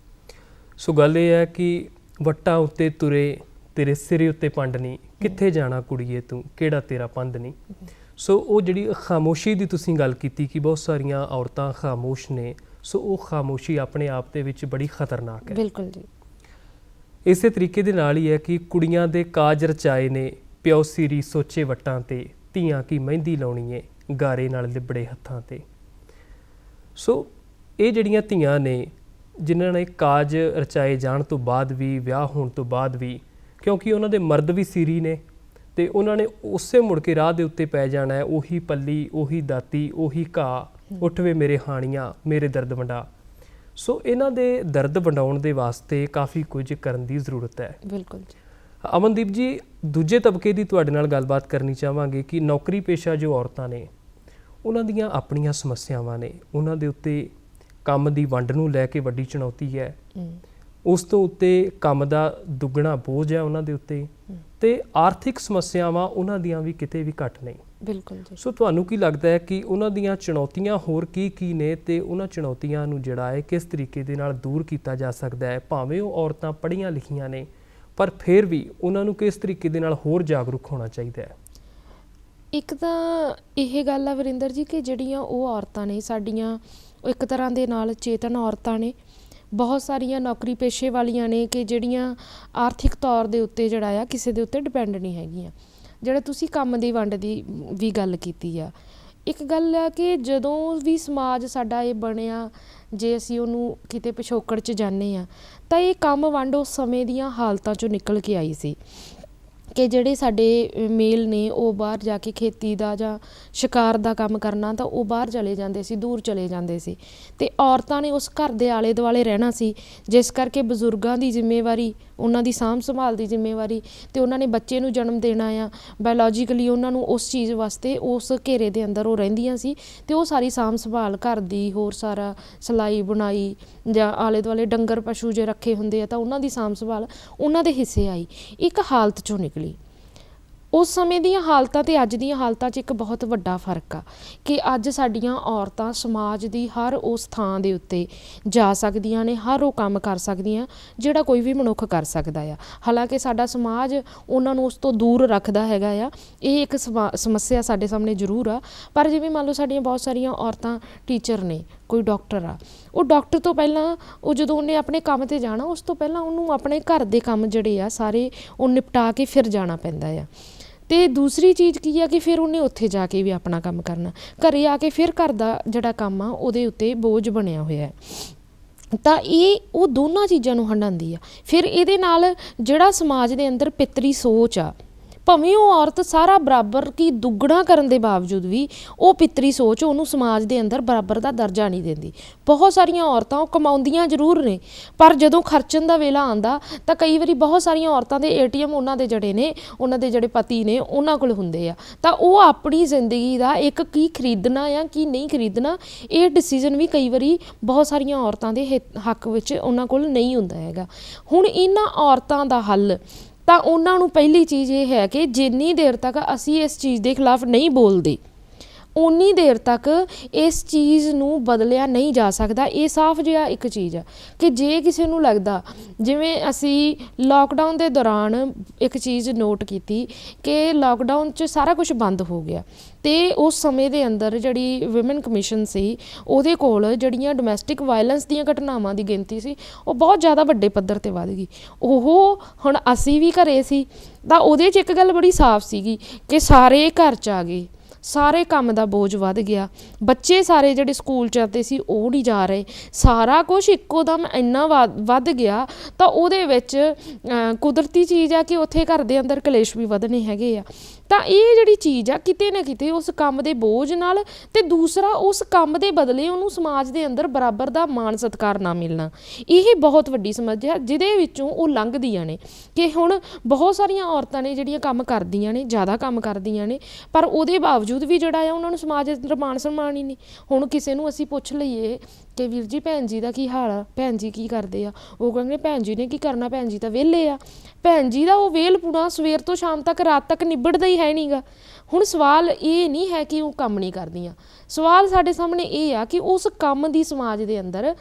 ਸੋ ਗੱਲ ਇਹ ਹੈ ਕਿ ਵੱਟਾਂ ਉੱਤੇ ਤੁਰੇ ਤੇਰੇ ਸਿਰੇ ਉੱਤੇ ਪੰਡ ਨਹੀਂ, ਕਿੱਥੇ ਜਾਣਾ ਕੁੜੀਏ ਤੂੰ, ਕਿਹੜਾ ਤੇਰਾ ਪੰਧ ਨਹੀਂ। ਸੋ ਉਹ ਜਿਹੜੀ ਖਾਮੋਸ਼ੀ ਦੀ ਤੁਸੀਂ ਗੱਲ ਕੀਤੀ ਕਿ ਬਹੁਤ ਸਾਰੀਆਂ ਔਰਤਾਂ ਖਾਮੋਸ਼ ਨੇ, ਸੋ ਉਹ ਖਾਮੋਸ਼ੀ ਆਪਣੇ ਆਪ ਦੇ ਵਿੱਚ ਬੜੀ ਖਤਰਨਾਕ ਹੈ। ਬਿਲਕੁਲ ਜੀ। ਇਸੇ ਤਰੀਕੇ ਦੇ ਨਾਲ ਹੀ ਹੈ ਕਿ ਕੁੜੀਆਂ ਦੇ ਕਾਜ ਰਚਾਏ ਨੇ, ਪਿਓ ਸਿਰੀ ਸੋਚੇ ਵੱਟਾਂ ਤੇ, ਧੀਆਂ ਕੀ ਮਹਿੰਦੀ ਲਾਉਣੀ ਏ ਗਾਰੇ ਨਾਲ ਲਿਬੜੇ ਹੱਥਾਂ ਤੇ। ਸੋ ਇਹ ਜਿਹੜੀਆਂ ਧੀਆਂ ਨੇ ਜਿਨ੍ਹਾਂ ਨੇ ਕਾਜ ਰਚਾਏ ਜਾਣ ਤੋਂ ਬਾਅਦ ਵੀ, ਵਿਆਹ ਹੋਣ ਤੋਂ ਬਾਅਦ ਵੀ, ਕਿਉਂਕਿ ਉਹਨਾਂ ਦੇ ਮਰਦ ਵੀ ਸੀਰੀ ਨੇ ਤੇ ਉਹਨਾਂ ਨੇ ਉਸੇ ਮੁੜ ਕੇ ਰਾਹ ਦੇ ਉੱਤੇ ਪੈ ਜਾਣਾ ਹੈ, ਉਹੀ ਪੱਲੀ, ਉਹੀ ਦਾਤੀ, ਉਹੀ ਘਾਹ, ਉੱਠ ਵੇ ਮੇਰੇ ਹਾਣੀਆਂ, ਮੇਰੇ ਦਰਦ ਵੰਡਾ। ਸੋ ਇਹਨਾਂ ਦੇ ਦਰਦ ਵੰਡਾਉਣ ਦੇ ਵਾਸਤੇ ਕਾਫੀ ਕੁਝ ਕਰਨ ਦੀ ਜ਼ਰੂਰਤ ਹੈ। ਬਿਲਕੁਲ ਜੀ। ਅਮਨਦੀਪ ਜੀ, ਦੂਜੇ ਤਬਕੇ ਦੀ ਤੁਹਾਡੇ ਨਾਲ ਗੱਲਬਾਤ ਕਰਨੀ ਚਾਹਾਂਗੇ ਕਿ ਨੌਕਰੀ ਪੇਸ਼ਾ ਜੋ ਔਰਤਾਂ ਨੇ ਉਹਨਾਂ ਦੀਆਂ ਆਪਣੀਆਂ ਸਮੱਸਿਆਵਾਂ ਨੇ, ਉਹਨਾਂ ਦੇ ਉੱਤੇ ਕੰਮ ਦੀ ਵੰਡ ਨੂੰ ਲੈ ਕੇ ਵੱਡੀ ਚੁਣੌਤੀ ਹੈ, ਉਸ ਤੋਂ ਉੱਤੇ ਕੰਮ ਦਾ ਦੁੱਗਣਾ ਬੋਝ ਹੈ ਉਹਨਾਂ ਦੇ ਉੱਤੇ, ਤੇ ਆਰਥਿਕ ਸਮੱਸਿਆਵਾਂ ਉਹਨਾਂ ਦੀਆਂ ਵੀ ਕਿਤੇ ਵੀ ਘੱਟ ਨਹੀਂ। ਬਿਲਕੁਲ ਜੀ। ਸੋ ਤੁਹਾਨੂੰ ਕੀ ਲੱਗਦਾ ਹੈ ਕਿ ਉਹਨਾਂ ਦੀਆਂ ਚੁਣੌਤੀਆਂ ਹੋਰ ਕੀ ਨੇ ਤੇ ਉਹਨਾਂ ਚੁਣੌਤੀਆਂ ਨੂੰ ਜਿਹੜਾ ਹੈ ਕਿਸ ਤਰੀਕੇ ਦੇ ਨਾਲ ਦੂਰ ਕੀਤਾ ਜਾ ਸਕਦਾ ਹੈ? ਭਾਵੇਂ ਉਹ ਔਰਤਾਂ ਪੜ੍ਹੀਆਂ ਲਿਖੀਆਂ ਨੇ ਪਰ ਫਿਰ ਵੀ ਉਹਨਾਂ ਨੂੰ ਕਿਸ ਤਰੀਕੇ ਦੇ ਨਾਲ ਹੋਰ ਜਾਗਰੂਕ ਹੋਣਾ ਚਾਹੀਦਾ ਹੈ? ਇੱਕ ਤਾਂ ਇਹ ਗੱਲ ਆ ਵਰਿੰਦਰ ਜੀ ਕਿ ਜਿਹੜੀਆਂ ਉਹ ਔਰਤਾਂ ਨੇ ਸਾਡੀਆਂ, ਉਹ ਇੱਕ ਤਰ੍ਹਾਂ ਦੇ ਨਾਲ ਚੇਤਨ ਔਰਤਾਂ ਨੇ। ਬਹੁਤ ਸਾਰੀਆਂ ਨੌਕਰੀ ਪੇਸ਼ੇ ਵਾਲੀਆਂ ਨੇ ਕਿ ਜਿਹੜੀਆਂ ਆਰਥਿਕ ਤੌਰ ਦੇ ਉੱਤੇ ਜਿਹੜਾ ਆ ਕਿਸੇ ਦੇ ਉੱਤੇ ਡਿਪੈਂਡ ਨਹੀਂ ਹੈਗੀਆਂ। ਜਿਹੜਾ ਤੁਸੀਂ ਕੰਮ ਦੀ ਵੰਡ ਦੀ ਵੀ ਗੱਲ ਕੀਤੀ ਆ, ਇੱਕ ਗੱਲ ਆ ਕਿ ਜਦੋਂ ਵੀ ਸਮਾਜ ਸਾਡਾ ਇਹ ਬਣਿਆ, ਜੇ ਅਸੀਂ ਉਹਨੂੰ ਕਿਤੇ ਪਿਛੋਕੜ 'ਚ ਜਾਂਦੇ ਹਾਂ ਤਾਂ ਇਹ ਕੰਮ ਵੰਡ ਉਸ ਸਮੇਂ ਦੀਆਂ ਹਾਲਤਾਂ 'ਚੋਂ ਨਿਕਲ ਕੇ ਆਈ ਸੀ ਕਿ ਜਿਹੜੇ ਸਾਡੇ ਮੇਲ ਨੇ ਉਹ ਬਾਹਰ ਜਾ ਕੇ ਖੇਤੀ ਦਾ ਜਾਂ ਸ਼ਿਕਾਰ ਦਾ ਕੰਮ ਕਰਨਾ, ਤਾਂ ਉਹ ਬਾਹਰ ਚਲੇ ਜਾਂਦੇ ਸੀ, ਦੂਰ ਚਲੇ ਜਾਂਦੇ ਸੀ, ਅਤੇ ਔਰਤਾਂ ਨੇ ਉਸ ਘਰ ਦੇ ਆਲੇ ਦੁਆਲੇ ਰਹਿਣਾ ਸੀ, ਜਿਸ ਕਰਕੇ ਬਜ਼ੁਰਗਾਂ ਦੀ ਜ਼ਿੰਮੇਵਾਰੀ, ਉਹਨਾਂ ਦੀ ਸਾਂਭ ਸੰਭਾਲ ਦੀ ਜ਼ਿੰਮੇਵਾਰੀ, ਅਤੇ ਉਹਨਾਂ ਨੇ ਬੱਚੇ ਨੂੰ ਜਨਮ ਦੇਣਾ ਆ, ਬਾਇਓਲੋਜੀਕਲੀ ਉਹਨਾਂ ਨੂੰ ਉਸ ਚੀਜ਼ ਵਾਸਤੇ ਉਸ ਘੇਰੇ ਦੇ ਅੰਦਰ ਉਹ ਰਹਿੰਦੀਆਂ ਸੀ, ਅਤੇ ਉਹ ਸਾਰੀ ਸਾਂਭ ਸੰਭਾਲ ਘਰ ਦੀ, ਹੋਰ ਸਾਰਾ ਸਿਲਾਈ ਬੁਣਾਈ ਜਾਂ ਆਲੇ ਦੁਆਲੇ ਡੰਗਰ ਪਸ਼ੂ ਜੇ ਰੱਖੇ ਹੁੰਦੇ ਆ ਤਾਂ ਉਹਨਾਂ ਦੀ ਸਾਂਭ ਸੰਭਾਲ ਉਹਨਾਂ ਦੇ ਹਿੱਸੇ ਆਈ। ਇੱਕ ਹਾਲਤ 'ਚੋਂ ਨਿਕਲੀ। ਉਸ ਸਮੇਂ ਦੀਆਂ ਹਾਲਤਾਂ ਅਤੇ ਅੱਜ ਦੀਆਂ ਹਾਲਤਾਂ 'ਚ ਇੱਕ ਬਹੁਤ ਵੱਡਾ ਫਰਕ ਆ ਕਿ ਅੱਜ ਸਾਡੀਆਂ ਔਰਤਾਂ ਸਮਾਜ ਦੀ ਹਰ ਉਸ ਥਾਂ ਦੇ ਉੱਤੇ ਜਾ ਸਕਦੀਆਂ ਨੇ, ਹਰ ਉਹ ਕੰਮ ਕਰ ਸਕਦੀਆਂ ਜਿਹੜਾ ਕੋਈ ਵੀ ਮਨੁੱਖ ਕਰ ਸਕਦਾ ਆ। ਹਾਲਾਂਕਿ ਸਾਡਾ ਸਮਾਜ ਉਹਨਾਂ ਨੂੰ ਉਸ ਤੋਂ ਦੂਰ ਰੱਖਦਾ ਹੈਗਾ ਆ, ਇਹ ਇੱਕ ਸਮੱਸਿਆ ਸਾਡੇ ਸਾਹਮਣੇ ਜ਼ਰੂਰ ਆ। ਪਰ ਜਿਵੇਂ ਮੰਨ ਲਓ ਸਾਡੀਆਂ ਬਹੁਤ ਸਾਰੀਆਂ ਔਰਤਾਂ ਟੀਚਰ ਨੇ, ਕੋਈ ਡਾਕਟਰ ਆ, ਉਹ ਡਾਕਟਰ ਤੋਂ ਪਹਿਲਾਂ ਉਹ ਜਦੋਂ ਉਹਨੇ ਆਪਣੇ ਕੰਮ 'ਤੇ ਜਾਣਾ, ਉਸ ਤੋਂ ਪਹਿਲਾਂ ਉਹਨੂੰ ਆਪਣੇ ਘਰ ਦੇ ਕੰਮ ਜਿਹੜੇ ਆ ਸਾਰੇ ਉਹ ਨਿਪਟਾ ਕੇ ਫਿਰ ਜਾਣਾ ਪੈਂਦਾ ਆ। ਅਤੇ ਦੂਸਰੀ ਚੀਜ਼ ਕੀ ਆ ਕਿ ਫਿਰ ਉਹਨੇ ਉੱਥੇ ਜਾ ਕੇ ਵੀ ਆਪਣਾ ਕੰਮ ਕਰਨਾ, ਘਰ ਆ ਕੇ ਫਿਰ ਘਰ ਦਾ ਜਿਹੜਾ ਕੰਮ ਆ ਉਹਦੇ ਉੱਤੇ ਬੋਝ ਬਣਿਆ ਹੋਇਆ ਹੈ। ਤਾਂ ਇਹ ਉਹ ਦੋਨਾਂ ਚੀਜ਼ਾਂ ਨੂੰ ਹੰਢਾਉਂਦੀ ਆ। ਫਿਰ ਇਹਦੇ ਨਾਲ ਜਿਹੜਾ ਸਮਾਜ ਦੇ ਅੰਦਰ ਪਿਤਰੀ ਸੋਚ ਆ, ਭਾਵੇਂ ਉਹ ਔਰਤ ਸਾਰਾ ਬਰਾਬਰ ਕੀ ਦੁੱਗਣਾ ਕਰਨ ਦੇ ਬਾਵਜੂਦ ਵੀ ਉਹ ਪਿੱਤਰੀ ਸੋਚ ਉਹਨੂੰ ਸਮਾਜ ਦੇ ਅੰਦਰ ਬਰਾਬਰ ਦਾ ਦਰਜਾ ਨਹੀਂ ਦਿੰਦੀ। ਬਹੁਤ ਸਾਰੀਆਂ ਔਰਤਾਂ ਉਹ ਕਮਾਉਂਦੀਆਂ ਜ਼ਰੂਰ ਨੇ, ਪਰ ਜਦੋਂ ਖਰਚਣ ਦਾ ਵੇਲਾ ਆਉਂਦਾ ਤਾਂ ਕਈ ਵਾਰੀ ਬਹੁਤ ਸਾਰੀਆਂ ਔਰਤਾਂ ਦੇ ATM ਉਹਨਾਂ ਦੇ ਜਿਹੜੇ ਨੇ, ਉਹਨਾਂ ਦੇ ਜਿਹੜੇ ਪਤੀ ਨੇ ਉਹਨਾਂ ਕੋਲ ਹੁੰਦੇ ਆ, ਤਾਂ ਉਹ ਆਪਣੀ ਜ਼ਿੰਦਗੀ ਦਾ ਇੱਕ ਕੀ ਖਰੀਦਣਾ ਆ ਕੀ ਨਹੀਂ ਖਰੀਦਣਾ, ਇਹ ਡਿਸੀਜ਼ਨ ਵੀ ਕਈ ਵਾਰੀ ਬਹੁਤ ਸਾਰੀਆਂ ਔਰਤਾਂ ਦੇ ਹੱਕ ਵਿੱਚ ਉਹਨਾਂ ਕੋਲ ਨਹੀਂ ਹੁੰਦਾ ਹੈਗਾ। ਹੁਣ ਇਹਨਾਂ ਔਰਤਾਂ ਦਾ ਹੱਲ ਤਾਂ ਉਹਨਾਂ ਨੂੰ ਪਹਿਲੀ ਚੀਜ਼ ਇਹ ਹੈ ਕਿ ਜਿੰਨੀ ਦੇਰ ਤੱਕ ਅਸੀਂ ਇਸ ਚੀਜ਼ ਦੇ ਖਿਲਾਫ ਨਹੀਂ ਬੋਲਦੇ ਉਨੀ ਦੇਰ ਤੱਕ ਇਸ ਚੀਜ਼ ਨੂੰ ਬਦਲਿਆ ਨਹੀਂ ਜਾ ਸਕਦਾ। ਇਹ ਸਾਫ਼ ਜਿਹਾ ਇੱਕ ਚੀਜ਼ ਹੈ ਕਿ ਜੇ ਕਿਸੇ ਨੂੰ ਲੱਗਦਾ, ਜਿਵੇਂ ਅਸੀਂ ਲੋਕਡਾਊਨ ਦੇ ਦੌਰਾਨ ਇੱਕ ਚੀਜ਼ ਨੋਟ ਕੀਤੀ ਕਿ ਲੋਕਡਾਊਨ 'ਚ ਸਾਰਾ ਕੁਝ ਬੰਦ ਹੋ ਗਿਆ ਅਤੇ ਉਸ ਸਮੇਂ ਦੇ ਅੰਦਰ ਜਿਹੜੀ ਵਿਮਨ ਕਮਿਸ਼ਨ ਸੀ ਉਹਦੇ ਕੋਲ ਜਿਹੜੀਆਂ ਡੋਮੈਸਟਿਕ ਵਾਇਲੈਂਸ ਦੀਆਂ ਘਟਨਾਵਾਂ ਦੀ ਗਿਣਤੀ ਸੀ ਉਹ ਬਹੁਤ ਜ਼ਿਆਦਾ ਵੱਡੇ ਪੱਧਰ 'ਤੇ ਵੱਧ ਗਈ। ਉਹ ਹੁਣ ਅਸੀਂ ਵੀ ਘਰੇ ਸੀ ਤਾਂ ਉਹਦੇ 'ਚ ਇੱਕ ਗੱਲ ਬੜੀ ਸਾਫ਼ ਸੀਗੀ ਕਿ ਸਾਰੇ ਘਰ 'ਚ ਆ ਗਏ, ਸਾਰੇ ਕੰਮ ਦਾ ਬੋਝ ਵੱਧ ਗਿਆ, ਬੱਚੇ ਸਾਰੇ ਜਿਹੜੇ ਸਕੂਲ ਜਾਂਦੇ ਸੀ ਉਹ ਨਹੀਂ ਜਾ ਰਹੇ, ਸਾਰਾ ਕੁਛ ਇੱਕੋ ਦਮ ਇੰਨਾ ਵੱਧ ਗਿਆ ਤਾਂ ਉਹਦੇ ਵਿੱਚ ਕੁਦਰਤੀ ਚੀਜ਼ ਆ ਕਿ ਉੱਥੇ ਘਰ ਦੇ ਅੰਦਰ ਕਲੇਸ਼ ਵੀ ਵਧਣੇ ਹੈਗੇ ਆ। ਤਾਂ ਇਹ ਜਿਹੜੀ ਚੀਜ਼ ਆ ਕਿਤੇ ਨਾ ਕਿਤੇ ਉਸ ਕੰਮ ਦੇ ਬੋਝ ਨਾਲ, ਅਤੇ ਦੂਸਰਾ ਉਸ ਕੰਮ ਦੇ ਬਦਲੇ ਉਹਨੂੰ ਸਮਾਜ ਦੇ ਅੰਦਰ ਬਰਾਬਰ ਦਾ ਮਾਣ ਸਤਿਕਾਰ ਨਾ ਮਿਲਣਾ, ਇਹ ਬਹੁਤ ਵੱਡੀ ਸਮੱਸਿਆ ਜਿਹਦੇ ਵਿੱਚੋਂ ਉਹ ਲੰਘਦੀਆਂ ਨੇ। ਕਿ ਹੁਣ ਬਹੁਤ ਸਾਰੀਆਂ ਔਰਤਾਂ ਨੇ ਜਿਹੜੀਆਂ ਕੰਮ ਕਰਦੀਆਂ ਨੇ, ਜ਼ਿਆਦਾ ਕੰਮ ਕਰਦੀਆਂ ਨੇ, ਪਰ ਉਹਦੇ ਬਾਵਜੂਦ ਵੀ ਜਿਹੜਾ ਆ ਉਹਨਾਂ ਨੂੰ ਸਮਾਜ ਦੇ ਅੰਦਰ ਮਾਣ ਸਨਮਾਨ ਹੀ ਨਹੀਂ। ਹੁਣ ਕਿਸੇ ਨੂੰ ਅਸੀਂ ਪੁੱਛ ਲਈਏ ਕਿ ਵੀਰ ਜੀ ਭੈਣ ਜੀ ਦਾ ਕੀ ਹਾਲ ਆ, ਭੈਣ ਜੀ ਕੀ ਕਰਦੇ ਆ, ਉਹ ਕਹਿੰਦੇ ਭੈਣ ਜੀ ਨੇ ਕੀ ਕਰਨਾ, ਭੈਣ ਜੀ ਤਾਂ ਵਿਹਲੇ ਆ। ਭੈਣ ਜੀ ਦਾ ਉਹ ਵਿਹਲਪੁਣਾ ਸਵੇਰ ਤੋਂ ਸ਼ਾਮ ਤੱਕ ਰਾਤ ਤੱਕ ਨਿਬੜਦਾ ਹੀ ਹੈ ਨਹੀਂ ਗਾ। ਹੁਣ ਸਵਾਲ ਇਹ ਨਹੀਂ ਹੈ ਕਿ ਉਹ ਕੰਮ ਨਹੀਂ ਕਰਦੀਆਂ, ਸਵਾਲ ਸਾਡੇ ਸਾਹਮਣੇ ਇਹ ਆ ਕਿ ਉਸ ਕੰਮ ਦੀ ਸਮਾਜ ਦੇ ਅੰਦਰ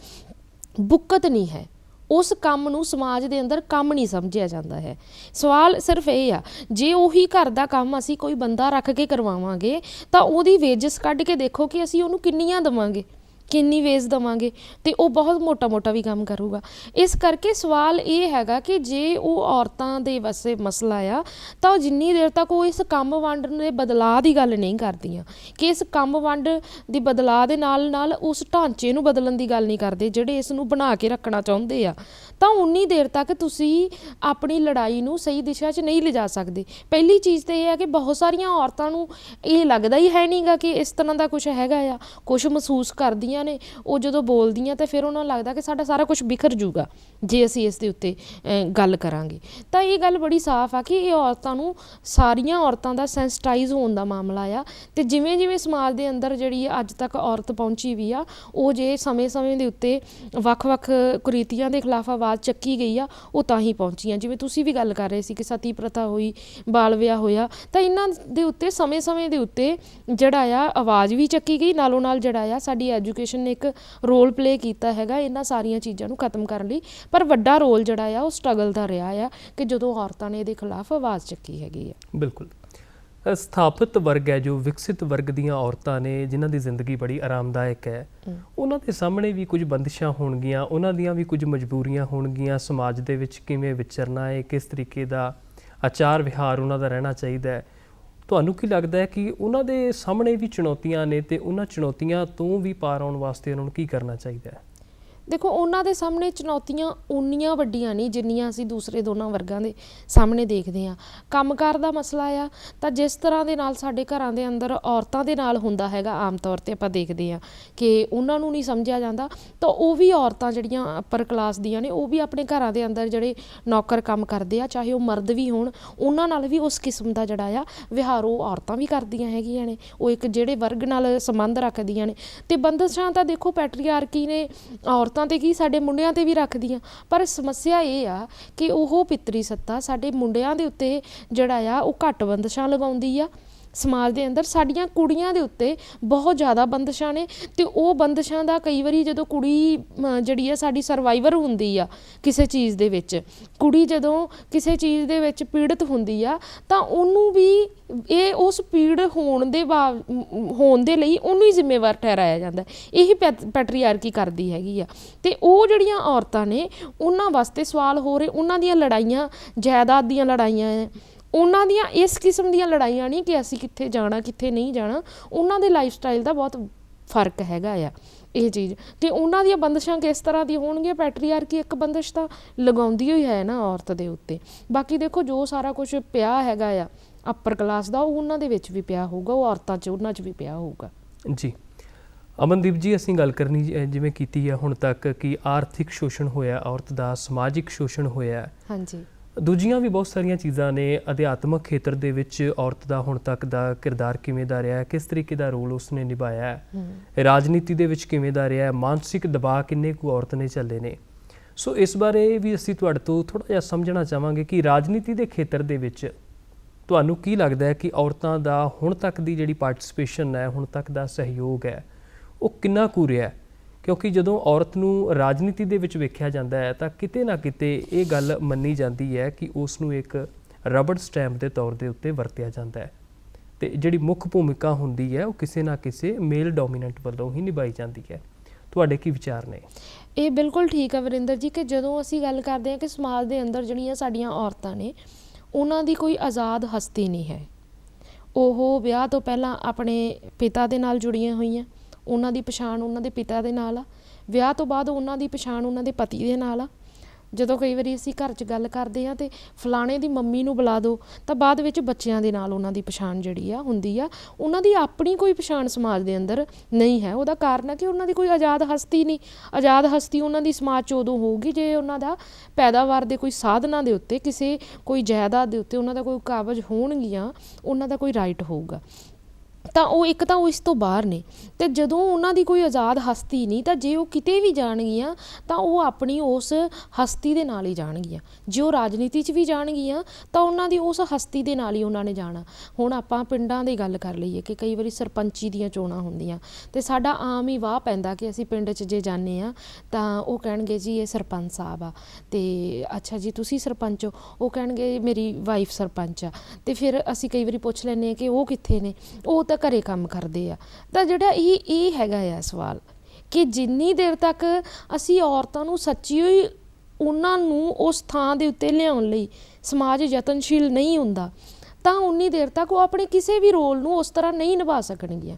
ਬੁੱਕਤ ਨਹੀਂ ਹੈ, ਉਸ ਕੰਮ ਨੂੰ ਸਮਾਜ ਦੇ ਅੰਦਰ ਕੰਮ ਨਹੀਂ ਸਮਝਿਆ ਜਾਂਦਾ ਹੈ। ਸਵਾਲ ਸਿਰਫ ਇਹ ਆ, ਜੇ ਉਹੀ ਘਰ ਦਾ ਕੰਮ ਅਸੀਂ ਕੋਈ ਬੰਦਾ ਰੱਖ ਕੇ ਕਰਵਾਵਾਂਗੇ ਤਾਂ ਉਹਦੀ ਵੇਜਸ ਕੱਢ ਕੇ ਦੇਖੋ ਕਿ ਅਸੀਂ ਉਹਨੂੰ ਕਿੰਨੀਆਂ ਦੇਵਾਂਗੇ, ਕਿੰਨੀ ਵੇਜ ਦੇਵਾਂਗੇ, ਅਤੇ ਉਹ ਬਹੁਤ ਮੋਟਾ ਵੀ ਕੰਮ ਕਰੂਗਾ। ਇਸ ਕਰਕੇ ਸਵਾਲ ਇਹ ਹੈਗਾ ਕਿ ਜੇ ਉਹ ਔਰਤਾਂ ਦੇ ਵਸੇ ਮਸਲਾ ਆ ਤਾਂ ਉਹ ਜਿੰਨੀ ਦੇਰ ਤੱਕ ਉਹ ਇਸ ਕੰਮ ਵੰਡ ਦੇ ਬਦਲਾਅ ਦੀ ਗੱਲ ਨਹੀਂ ਕਰਦੀਆਂ, ਕਿ ਇਸ ਕੰਮ ਵੰਡ ਦੀ ਬਦਲਾਅ ਦੇ ਨਾਲ ਨਾਲ ਉਸ ਢਾਂਚੇ ਨੂੰ ਬਦਲਣ ਦੀ ਗੱਲ ਨਹੀਂ ਕਰਦੇ ਜਿਹੜੇ ਇਸ ਨੂੰ ਬਣਾ ਕੇ ਰੱਖਣਾ ਚਾਹੁੰਦੇ ਆ, ਤਾਂ ਉਨੀ ਦੇਰ ਤੱਕ ਤੁਸੀਂ ਆਪਣੀ ਲੜਾਈ ਨੂੰ ਸਹੀ ਦਿਸ਼ਾ 'ਚ ਨਹੀਂ ਲਿਜਾ ਸਕਦੇ। ਪਹਿਲੀ ਚੀਜ਼ ਤਾਂ ਇਹ ਹੈ ਕਿ ਬਹੁਤ ਸਾਰੀਆਂ ਔਰਤਾਂ ਨੂੰ ਇਹ ਲੱਗਦਾ ਹੀ ਹੈ ਨਹੀਂ ਗਾ ਕਿ ਇਸ ਤਰ੍ਹਾਂ ਦਾ ਕੁਛ ਹੈਗਾ ਆ, ਕੁਛ ਮਹਿਸੂਸ ਕਰਦੀਆਂ ਨੇ, ਉਹ ਜਦੋਂ ਬੋਲਦੀਆਂ ਤਾਂ ਫਿਰ ਉਹਨਾਂ ਨੂੰ ਲੱਗਦਾ ਕਿ ਸਾਡਾ ਸਾਰਾ ਕੁਝ ਬਿਖਰ ਜੂਗਾ ਜੇ ਅਸੀਂ ਇਸ ਦੇ ਉੱਤੇ ਗੱਲ ਕਰਾਂਗੇ। ਤਾਂ ਇਹ ਗੱਲ ਬੜੀ ਸਾਫ਼ ਆ ਕਿ ਇਹ ਔਰਤਾਂ ਨੂੰ, ਸਾਰੀਆਂ ਔਰਤਾਂ ਦਾ ਸੈਂਸਟਾਈਜ਼ ਹੋਣ ਦਾ ਮਾਮਲਾ ਆ, ਅਤੇ ਜਿਵੇਂ ਜਿਵੇਂ ਸਮਾਜ ਦੇ ਅੰਦਰ ਜਿਹੜੀ ਅੱਜ ਤੱਕ ਔਰਤ ਪਹੁੰਚੀ ਵੀ ਆ, ਉਹ ਜੇ ਸਮੇਂ ਦੇ ਉੱਤੇ ਵੱਖ-ਵੱਖ ਕੁਰੀਤੀਆਂ ਦੇ ਖਿਲਾਫ ਆਵਾਜ਼ ਚੱਕੀ ਗਈ ਆ, ਉਹ ਤਾਂ ਹੀ ਪਹੁੰਚੀਆਂ। ਜਿਵੇਂ ਤੁਸੀਂ ਵੀ ਗੱਲ ਕਰ ਰਹੇ ਸੀ ਕਿ ਸਤੀ ਪ੍ਰਥਾ ਹੋਈ, ਬਾਲ ਵਿਆਹ ਹੋਇਆ, ਤਾਂ ਇਹਨਾਂ ਦੇ ਉੱਤੇ ਸਮੇਂ ਦੇ ਉੱਤੇ ਜਿਹੜਾ ਆ ਆਵਾਜ਼ ਵੀ ਚੱਕੀ ਗਈ, ਨਾਲੋਂ ਨਾਲ ਜਿਹੜਾ ਆ ਸਾਡੀ ਐਜੂਕੇਸ਼ਨ ਨੇ ਇੱਕ ਰੋਲ ਪਲੇ ਕੀਤਾ ਹੈਗਾ ਇਹਨਾਂ ਸਾਰੀਆਂ ਚੀਜ਼ਾਂ ਨੂੰ ਖਤਮ ਕਰਨ ਲਈ। ਪਰ ਵੱਡਾ ਰੋਲ ਜਿਹੜਾ ਆ ਉਹ ਸਟਰਗਲ ਦਾ ਰਿਹਾ ਆ ਕਿ ਜਦੋਂ ਔਰਤਾਂ ਨੇ ਇਹਦੇ ਖਿਲਾਫ ਆਵਾਜ਼ ਚੱਕੀ ਹੈਗੀ ਆ। ਬਿਲਕੁਲ। ਸਥਾਪਿਤ ਵਰਗ ਹੈ, ਜੋ ਵਿਕਸਿਤ ਵਰਗ ਦੀਆਂ ਔਰਤਾਂ ਨੇ ਜਿਨ੍ਹਾਂ ਦੀ ਜ਼ਿੰਦਗੀ ਬੜੀ ਆਰਾਮਦਾਇਕ ਹੈ, ਉਹਨਾਂ ਦੇ ਸਾਹਮਣੇ ਵੀ ਕੁਝ ਬੰਦਿਸ਼ਾਂ ਹੋਣਗੀਆਂ, ਉਹਨਾਂ ਦੀਆਂ ਵੀ ਕੁਝ ਮਜਬੂਰੀਆਂ ਹੋਣਗੀਆਂ। ਸਮਾਜ ਦੇ ਵਿੱਚ ਕਿਵੇਂ ਵਿਚਰਨਾ ਹੈ, ਕਿਸ ਤਰੀਕੇ ਦਾ ਆਚਾਰ ਵਿਹਾਰ ਉਹਨਾਂ ਦਾ ਰਹਿਣਾ ਚਾਹੀਦਾ ਹੈ। ਤੁਹਾਨੂੰ ਕੀ ਲੱਗਦਾ ਹੈ ਕਿ ਉਹਨਾਂ ਦੇ ਸਾਹਮਣੇ ਵੀ ਚੁਣੌਤੀਆਂ ਨੇ ਅਤੇ ਉਹਨਾਂ ਚੁਣੌਤੀਆਂ ਤੋਂ ਵੀ ਪਾਰ ਆਉਣ ਵਾਸਤੇ ਉਹਨਾਂ ਨੂੰ ਕੀ ਕਰਨਾ ਚਾਹੀਦਾ ਹੈ? ਦੇਖੋ, ਉਹਨਾਂ ਦੇ ਸਾਹਮਣੇ ਚੁਣੌਤੀਆਂ ਓਨੀਆਂ ਵੱਡੀਆਂ ਨਹੀਂ ਜਿੰਨੀਆਂ ਅਸੀਂ ਦੂਸਰੇ ਦੋਨਾਂ ਵਰਗਾਂ ਦੇ ਸਾਹਮਣੇ ਦੇਖਦੇ ਹਾਂ। ਕੰਮਕਾਰ ਦਾ ਮਸਲਾ ਆ ਤਾਂ ਜਿਸ ਤਰ੍ਹਾਂ ਦੇ ਨਾਲ ਸਾਡੇ ਘਰਾਂ ਦੇ ਅੰਦਰ ਔਰਤਾਂ ਦੇ ਨਾਲ ਹੁੰਦਾ ਹੈਗਾ, ਆਮ ਤੌਰ 'ਤੇ ਆਪਾਂ ਦੇਖਦੇ ਹਾਂ ਕਿ ਉਹਨਾਂ ਨੂੰ ਨਹੀਂ ਸਮਝਿਆ ਜਾਂਦਾ, ਤਾਂ ਉਹ ਵੀ ਔਰਤਾਂ ਜਿਹੜੀਆਂ ਅੱਪਰ ਕਲਾਸ ਦੀਆਂ ਨੇ ਉਹ ਵੀ ਆਪਣੇ ਘਰਾਂ ਦੇ ਅੰਦਰ ਜਿਹੜੇ ਨੌਕਰ ਕੰਮ ਕਰਦੇ ਆ, ਚਾਹੇ ਉਹ ਮਰਦ ਵੀ ਹੋਣ, ਉਹਨਾਂ ਨਾਲ ਵੀ ਉਸ ਕਿਸਮ ਦਾ ਜਿਹੜਾ ਆ ਵਿਹਾਰ ਉਹ ਔਰਤਾਂ ਵੀ ਕਰਦੀਆਂ ਹੈਗੀਆਂ ਨੇ। ਉਹ ਇੱਕ ਜਿਹੜੇ ਵਰਗ ਨਾਲ ਸੰਬੰਧ ਰੱਖਦੀਆਂ ਨੇ, ਅਤੇ ਬੰਦਿਸ਼ਾਂ ਤਾਂ ਦੇਖੋ ਪੈਟਰੀਆਰਕੀ ਨੇ ਔਰਤਾਂ ਤੇ ਕੀ ਸਾਡੇ ਮੁੰਡਿਆਂ ਤੇ ਵੀ ਰੱਖਦੀਆਂ, ਪਰ ਸਮੱਸਿਆ ਇਹ ਆ ਕਿ ਉਹ ਪਿੱਤਰੀ ਸੱਤਾ ਸਾਡੇ ਮੁੰਡਿਆਂ ਦੇ ਉੱਤੇ ਜਿਹੜਾ ਆ ਉਹ ਘੱਟ ਬੰਦਿਸ਼ਾਂ ਲਗਾਉਂਦੀ ਆ। ਸਮਾਜ ਦੇ ਅੰਦਰ ਸਾਡੀਆਂ ਕੁੜੀਆਂ ਦੇ ਉੱਤੇ ਬਹੁਤ ਜ਼ਿਆਦਾ ਬੰਦਿਸ਼ਾਂ ਨੇ, ਅਤੇ ਉਹ ਬੰਦਿਸ਼ਾਂ ਦਾ ਕਈ ਵਾਰੀ ਜਦੋਂ ਕੁੜੀ ਜਿਹੜੀ ਆ ਸਾਡੀ ਸਰਵਾਈਵਰ ਹੁੰਦੀ ਆ ਕਿਸੇ ਚੀਜ਼ ਦੇ ਵਿੱਚ, ਕੁੜੀ ਜਦੋਂ ਕਿਸੇ ਚੀਜ਼ ਦੇ ਵਿੱਚ ਪੀੜਤ ਹੁੰਦੀ ਆ ਤਾਂ ਉਹਨੂੰ ਵੀ ਇਹ ਉਸ ਪੀੜ ਹੋਣ ਦੇ ਲਈ ਉਹਨੂੰ ਹੀ ਜ਼ਿੰਮੇਵਾਰ ਠਹਿਰਾਇਆ ਜਾਂਦਾ। ਇਹੀ ਪੈਟਰੀਆਰਕੀ ਕਰਦੀ ਹੈਗੀ ਆ। ਅਤੇ ਉਹ ਜਿਹੜੀਆਂ ਔਰਤਾਂ ਨੇ ਉਹਨਾਂ ਵਾਸਤੇ ਸਵਾਲ ਹੋ ਰਹੇ, ਉਹਨਾਂ ਦੀਆਂ ਲੜਾਈਆਂ ਜਾਇਦਾਦ ਦੀਆਂ ਲੜਾਈਆਂ ਹੈ, ਉਹਨਾਂ ਦੀਆਂ ਇਸ ਕਿਸਮ ਦੀਆਂ ਲੜਾਈਆਂ ਨਹੀਂ ਕਿ ਅਸੀਂ ਕਿੱਥੇ ਜਾਣਾ ਕਿੱਥੇ ਨਹੀਂ ਜਾਣਾ, ਉਹਨਾਂ ਦੇ ਲਾਈਫ ਸਟਾਈਲ ਦਾ ਬਹੁਤ ਫਰਕ ਹੈਗਾ ਆ ਇਹ ਚੀਜ਼। ਅਤੇ ਉਹਨਾਂ ਦੀਆਂ ਬੰਦਿਸ਼ਾਂ ਕਿਸ ਤਰ੍ਹਾਂ ਦੀਆਂ ਹੋਣਗੀਆਂ, ਪੈਟਰੀਆਰਕੀ ਇੱਕ ਬੰਦਿਸ਼ ਤਾਂ ਲਗਾਉਂਦੀ ਹੋਈ ਹੈ ਨਾ ਔਰਤ ਦੇ ਉੱਤੇ। ਬਾਕੀ ਦੇਖੋ ਜੋ ਸਾਰਾ ਕੁਛ ਪਿਆ ਹੈਗਾ ਆ ਅਪਰ ਕਲਾਸ ਦਾ, ਉਹ ਉਹਨਾਂ ਦੇ ਵਿੱਚ ਵੀ ਪਿਆ ਹੋਊਗਾ, ਉਹ ਔਰਤਾਂ 'ਚ ਉਹਨਾਂ 'ਚ ਵੀ ਪਿਆ ਹੋਊਗਾ। ਜੀ ਅਮਨਦੀਪ ਜੀ, ਅਸੀਂ ਗੱਲ ਕਰਨੀ ਜਿਵੇਂ ਕੀਤੀ ਹੈ ਹੁਣ ਤੱਕ ਕਿ ਆਰਥਿਕ ਸ਼ੋਸ਼ਣ ਹੋਇਆ ਔਰਤ ਦਾ, ਸਮਾਜਿਕ ਸ਼ੋਸ਼ਣ ਹੋਇਆ, ਹਾਂਜੀ, ਦੂਜੀਆਂ ਵੀ ਬਹੁਤ ਸਾਰੀਆਂ ਚੀਜ਼ਾਂ ਨੇ। ਅਧਿਆਤਮਕ ਖੇਤਰ ਦੇ ਵਿੱਚ ਔਰਤ ਦਾ ਹੁਣ ਤੱਕ ਦਾ ਕਿਰਦਾਰ ਕਿਵੇਂ ਦਾ ਰਿਹਾ ਹੈ, ਕਿਸ ਤਰੀਕੇ ਦਾ ਰੋਲ ਉਸਨੇ ਨਿਭਾਇਆ ਹੈ, ਰਾਜਨੀਤੀ ਦੇ ਵਿੱਚ ਕਿਵੇਂ ਦਾ ਰਿਹਾ ਹੈ, ਮਾਨਸਿਕ ਦਬਾਅ ਕਿੰਨੇ ਕੁ ਔਰਤ ਨੇ ਝੱਲੇ ਨੇ। ਸੋ ਇਸ ਬਾਰੇ ਵੀ ਅਸੀਂ ਤੁਹਾਡੇ ਤੋਂ ਥੋੜ੍ਹਾ ਜਿਹਾ ਸਮਝਣਾ ਚਾਹਾਂਗੇ ਕਿ ਰਾਜਨੀਤੀ ਦੇ ਖੇਤਰ ਦੇ ਵਿੱਚ ਤੁਹਾਨੂੰ ਕੀ ਲੱਗਦਾ ਹੈ ਕਿ ਔਰਤਾਂ ਦਾ ਹੁਣ ਤੱਕ ਦੀ ਜਿਹੜੀ ਪਾਰਟਿਸਪੇਸ਼ਨ ਹੈ, ਹੁਣ ਤੱਕ ਦਾ ਸਹਿਯੋਗ ਹੈ, ਉਹ ਕਿੰਨਾ ਕੁ ਰਿਹਾ? ਕਿਉਂਕਿ ਜਦੋਂ ਔਰਤ ਨੂੰ ਰਾਜਨੀਤੀ ਦੇ ਵਿੱਚ ਵੇਖਿਆ ਜਾਂਦਾ ਹੈ ਤਾਂ ਕਿਤੇ ਨਾ ਕਿਤੇ ਇਹ ਗੱਲ ਮੰਨੀ ਜਾਂਦੀ ਹੈ ਕਿ ਉਸ ਨੂੰ ਇੱਕ ਰਬੜ ਸਟੈਂਪ ਦੇ ਤੌਰ ਦੇ ਉੱਤੇ ਵਰਤਿਆ ਜਾਂਦਾ ਹੈ ਅਤੇ ਜਿਹੜੀ ਮੁੱਖ ਭੂਮਿਕਾ ਹੁੰਦੀ ਹੈ ਉਹ ਕਿਸੇ ਨਾ ਕਿਸੇ ਮੇਲ ਡੋਮੀਨੈਂਟ ਵੱਲੋਂ ਹੀ ਨਿਭਾਈ ਜਾਂਦੀ ਹੈ। ਤੁਹਾਡੇ ਕੀ ਵਿਚਾਰ ਨੇ? ਇਹ ਬਿਲਕੁਲ ਠੀਕ ਹੈ ਵਰਿੰਦਰ ਜੀ, ਕਿ ਜਦੋਂ ਅਸੀਂ ਗੱਲ ਕਰਦੇ ਹਾਂ ਕਿ ਸਮਾਜ ਦੇ ਅੰਦਰ ਜਿਹੜੀਆਂ ਸਾਡੀਆਂ ਔਰਤਾਂ ਨੇ, ਉਹਨਾਂ ਦੀ ਕੋਈ ਆਜ਼ਾਦ ਹਸਤੀ ਨਹੀਂ ਹੈ। ਉਹ ਵਿਆਹ ਤੋਂ ਪਹਿਲਾਂ ਆਪਣੇ ਪਿਤਾ ਦੇ ਨਾਲ ਜੁੜੀਆਂ ਹੋਈਆਂ, ਉਹਨਾਂ ਦੀ ਪਛਾਣ ਉਹਨਾਂ ਦੇ ਪਿਤਾ ਦੇ ਨਾਲ ਆ। ਵਿਆਹ ਤੋਂ ਬਾਅਦ ਉਹਨਾਂ ਦੀ ਪਛਾਣ ਉਹਨਾਂ ਦੇ ਪਤੀ ਦੇ ਨਾਲ ਆ। ਜਦੋਂ ਕਈ ਵਾਰੀ ਅਸੀਂ ਘਰ 'ਚ ਗੱਲ ਕਰਦੇ ਹਾਂ ਤੇ ਫਲਾਣੇ ਦੀ ਮੰਮੀ ਨੂੰ ਬੁਲਾ ਦਿਓ, ਤਾਂ ਬਾਅਦ ਵਿੱਚ ਬੱਚਿਆਂ ਦੇ ਨਾਲ ਉਹਨਾਂ ਦੀ ਪਛਾਣ ਜਿਹੜੀ ਆ ਹੁੰਦੀ ਆ। ਉਹਨਾਂ ਦੀ ਆਪਣੀ ਕੋਈ ਪਛਾਣ ਸਮਾਜ ਦੇ ਅੰਦਰ ਨਹੀਂ ਹੈ। ਉਹਦਾ ਕਾਰਨ ਹੈ ਕਿ ਉਹਨਾਂ ਦੀ ਕੋਈ ਆਜ਼ਾਦ ਹਸਤੀ ਨਹੀਂ। ਆਜ਼ਾਦ ਹਸਤੀ ਉਹਨਾਂ ਦੀ ਸਮਾਜ 'ਚ ਉਦੋਂ ਹੋਊਗੀ ਜੇ ਉਹਨਾਂ ਦਾ ਪੈਦਾਵਾਰ ਦੇ ਕੋਈ ਸਾਧਨਾਂ ਦੇ ਉੱਤੇ, ਕਿਸੇ ਕੋਈ ਜਾਇਦਾਦ ਦੇ ਉੱਤੇ ਉਹਨਾਂ ਦਾ ਕੋਈ ਕਾਬਜ਼ ਹੋਣਗੀਆਂ, ਉਹਨਾਂ ਦਾ ਕੋਈ ਰਾਈਟ ਹੋਊਗਾ। ਤਾਂ ਉਹ ਇੱਕ ਤਾਂ ਉਹ ਇਸ ਤੋਂ ਬਾਹਰ ਨੇ। ਅਤੇ ਜਦੋਂ ਉਹਨਾਂ ਦੀ ਕੋਈ ਆਜ਼ਾਦ ਹਸਤੀ ਨਹੀਂ, ਤਾਂ ਜੇ ਉਹ ਕਿਤੇ ਵੀ ਜਾਣਗੀਆਂ ਤਾਂ ਉਹ ਆਪਣੀ ਉਸ ਹਸਤੀ ਦੇ ਨਾਲ ਹੀ ਜਾਣਗੀਆਂ। ਜੇ ਉਹ ਰਾਜਨੀਤੀ 'ਚ ਵੀ ਜਾਣਗੀਆਂ ਤਾਂ ਉਹਨਾਂ ਦੀ ਉਸ ਹਸਤੀ ਦੇ ਨਾਲ ਹੀ ਉਹਨਾਂ ਨੇ ਜਾਣਾ। ਹੁਣ ਆਪਾਂ ਪਿੰਡਾਂ ਦੀ ਗੱਲ ਕਰ ਲਈਏ ਕਿ ਕਈ ਵਾਰੀ ਸਰਪੰਚੀ ਦੀਆਂ ਚੋਣਾਂ ਹੁੰਦੀਆਂ ਅਤੇ ਸਾਡਾ ਆਮ ਹੀ ਵਾਹ ਪੈਂਦਾ ਕਿ ਅਸੀਂ ਪਿੰਡ 'ਚ ਜੇ ਜਾਂਦੇ ਹਾਂ ਤਾਂ ਉਹ ਕਹਿਣਗੇ ਜੀ ਇਹ ਸਰਪੰਚ ਸਾਹਿਬ ਆ, ਅਤੇ ਅੱਛਾ ਜੀ ਤੁਸੀਂ ਸਰਪੰਚ ਹੋ, ਉਹ ਕਹਿਣਗੇ ਮੇਰੀ ਵਾਈਫ ਸਰਪੰਚ ਆ। ਅਤੇ ਫਿਰ ਅਸੀਂ ਕਈ ਵਾਰੀ ਪੁੱਛ ਲੈਂਦੇ ਹਾਂ ਕਿ ਉਹ ਕਿੱਥੇ ਨੇ, ਉਹ ਤਾਂ ਘਰੇ ਕੰਮ ਕਰਦੇ ਆ। ਤਾਂ ਜਿਹੜਾ ਇਹ ਹੈਗਾ ਆ ਸਵਾਲ ਕਿ ਜਿੰਨੀ ਦੇਰ ਤੱਕ ਅਸੀਂ ਔਰਤਾਂ ਨੂੰ ਸੱਚੀ ਹੋਈ ਉਹਨਾਂ ਨੂੰ ਉਸ ਥਾਂ ਦੇ ਉੱਤੇ ਲਿਆਉਣ ਲਈ ਸਮਾਜ ਯਤਨਸ਼ੀਲ ਨਹੀਂ ਹੁੰਦਾ, ਤਾਂ ਉਨੀ ਦੇਰ ਤੱਕ ਉਹ ਆਪਣੇ ਕਿਸੇ ਵੀ ਰੋਲ ਨੂੰ ਉਸ ਤਰ੍ਹਾਂ ਨਹੀਂ ਨਿਭਾ ਸਕਣਗੀਆਂ।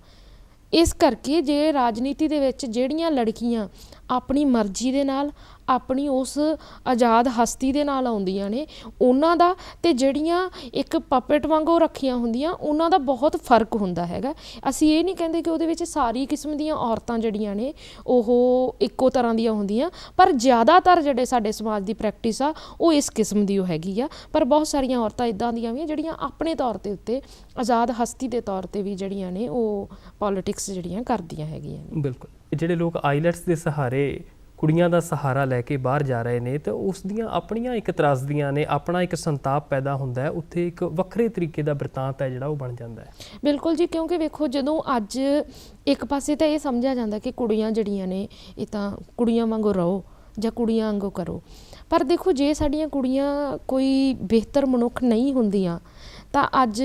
ਇਸ ਕਰਕੇ ਜੇ ਰਾਜਨੀਤੀ ਦੇ ਵਿੱਚ ਜਿਹੜੀਆਂ ਲੜਕੀਆਂ ਆਪਣੀ ਮਰਜ਼ੀ ਦੇ ਨਾਲ, ਆਪਣੀ ਉਸ ਆਜ਼ਾਦ ਹਸਤੀ ਦੇ ਨਾਲ ਆਉਂਦੀਆਂ ਨੇ, ਉਹਨਾਂ ਦਾ ਅਤੇ ਜਿਹੜੀਆਂ ਇੱਕ ਪਪੇਟ ਵਾਂਗੂ ਰੱਖੀਆਂ ਹੁੰਦੀਆਂ, ਉਹਨਾਂ ਦਾ ਬਹੁਤ ਫਰਕ ਹੁੰਦਾ ਹੈਗਾ। ਅਸੀਂ ਇਹ ਨਹੀਂ ਕਹਿੰਦੇ ਕਿ ਉਹਦੇ ਵਿੱਚ ਸਾਰੀ ਕਿਸਮ ਦੀਆਂ ਔਰਤਾਂ ਜਿਹੜੀਆਂ ਨੇ ਉਹ ਇੱਕੋ ਤਰ੍ਹਾਂ ਦੀਆਂ ਹੁੰਦੀਆਂ, ਪਰ ਜ਼ਿਆਦਾਤਰ ਜਿਹੜੇ ਸਾਡੇ ਸਮਾਜ ਦੀ ਪ੍ਰੈਕਟਿਸ ਆ ਉਹ ਇਸ ਕਿਸਮ ਦੀ ਉਹ ਹੈਗੀ ਆ। ਪਰ ਬਹੁਤ ਸਾਰੀਆਂ ਔਰਤਾਂ ਇੱਦਾਂ ਦੀਆਂ ਵੀ ਜਿਹੜੀਆਂ ਆਪਣੇ ਤੌਰ ਦੇ ਉੱਤੇ ਆਜ਼ਾਦ ਹਸਤੀ ਦੇ ਤੌਰ 'ਤੇ ਵੀ ਜਿਹੜੀਆਂ ਨੇ ਉਹ ਪੋਲੀਟਿਕਸ ਜਿਹੜੀਆਂ ਕਰਦੀਆਂ ਹੈਗੀਆਂ ਨੇ। ਬਿਲਕੁਲ। ਜਿਹੜੇ ਲੋਕ ਆਈਲੈਟਸ ਦੇ ਸਹਾਰੇ, ਕੁੜੀਆਂ ਦਾ ਸਹਾਰਾ ਲੈ ਕੇ ਬਾਹਰ ਜਾ ਰਹੇ ਨੇ, ਤਾਂ ਉਸ ਦੀਆਂ ਆਪਣੀਆਂ ਇੱਕ ਤਰਾਸਦੀਆਂ ਨੇ, ਆਪਣਾ ਇੱਕ ਸੰਤਾਪ ਪੈਦਾ ਹੁੰਦਾ ਹੈ। ਉੱਥੇ ਇੱਕ ਵੱਖਰੇ ਤਰੀਕੇ ਦਾ ਬਿਰਤਾਂਤ ਹੈ ਜਿਹੜਾ ਉਹ ਬਣ ਜਾਂਦਾ ਹੈ। ਬਿਲਕੁਲ ਜੀ, ਕਿਉਂਕਿ ਵੇਖੋ ਜਦੋਂ ਅੱਜ ਇੱਕ ਪਾਸੇ ਤਾਂ ਇਹ ਸਮਝਿਆ ਜਾਂਦਾ ਕਿ ਕੁੜੀਆਂ ਜਿਹੜੀਆਂ ਨੇ ਇਹ ਤਾਂ ਕੁੜੀਆਂ ਵਾਂਗੂ ਰਹੋ ਜਾਂ ਕੁੜੀਆਂ ਵਾਂਗੂ ਕਰੋ, ਪਰ ਦੇਖੋ ਜੇ ਸਾਡੀਆਂ ਕੁੜੀਆਂ ਕੋਈ ਬਿਹਤਰ ਮਨੁੱਖ ਨਹੀਂ ਹੁੰਦੀਆਂ ਤਾਂ ਅੱਜ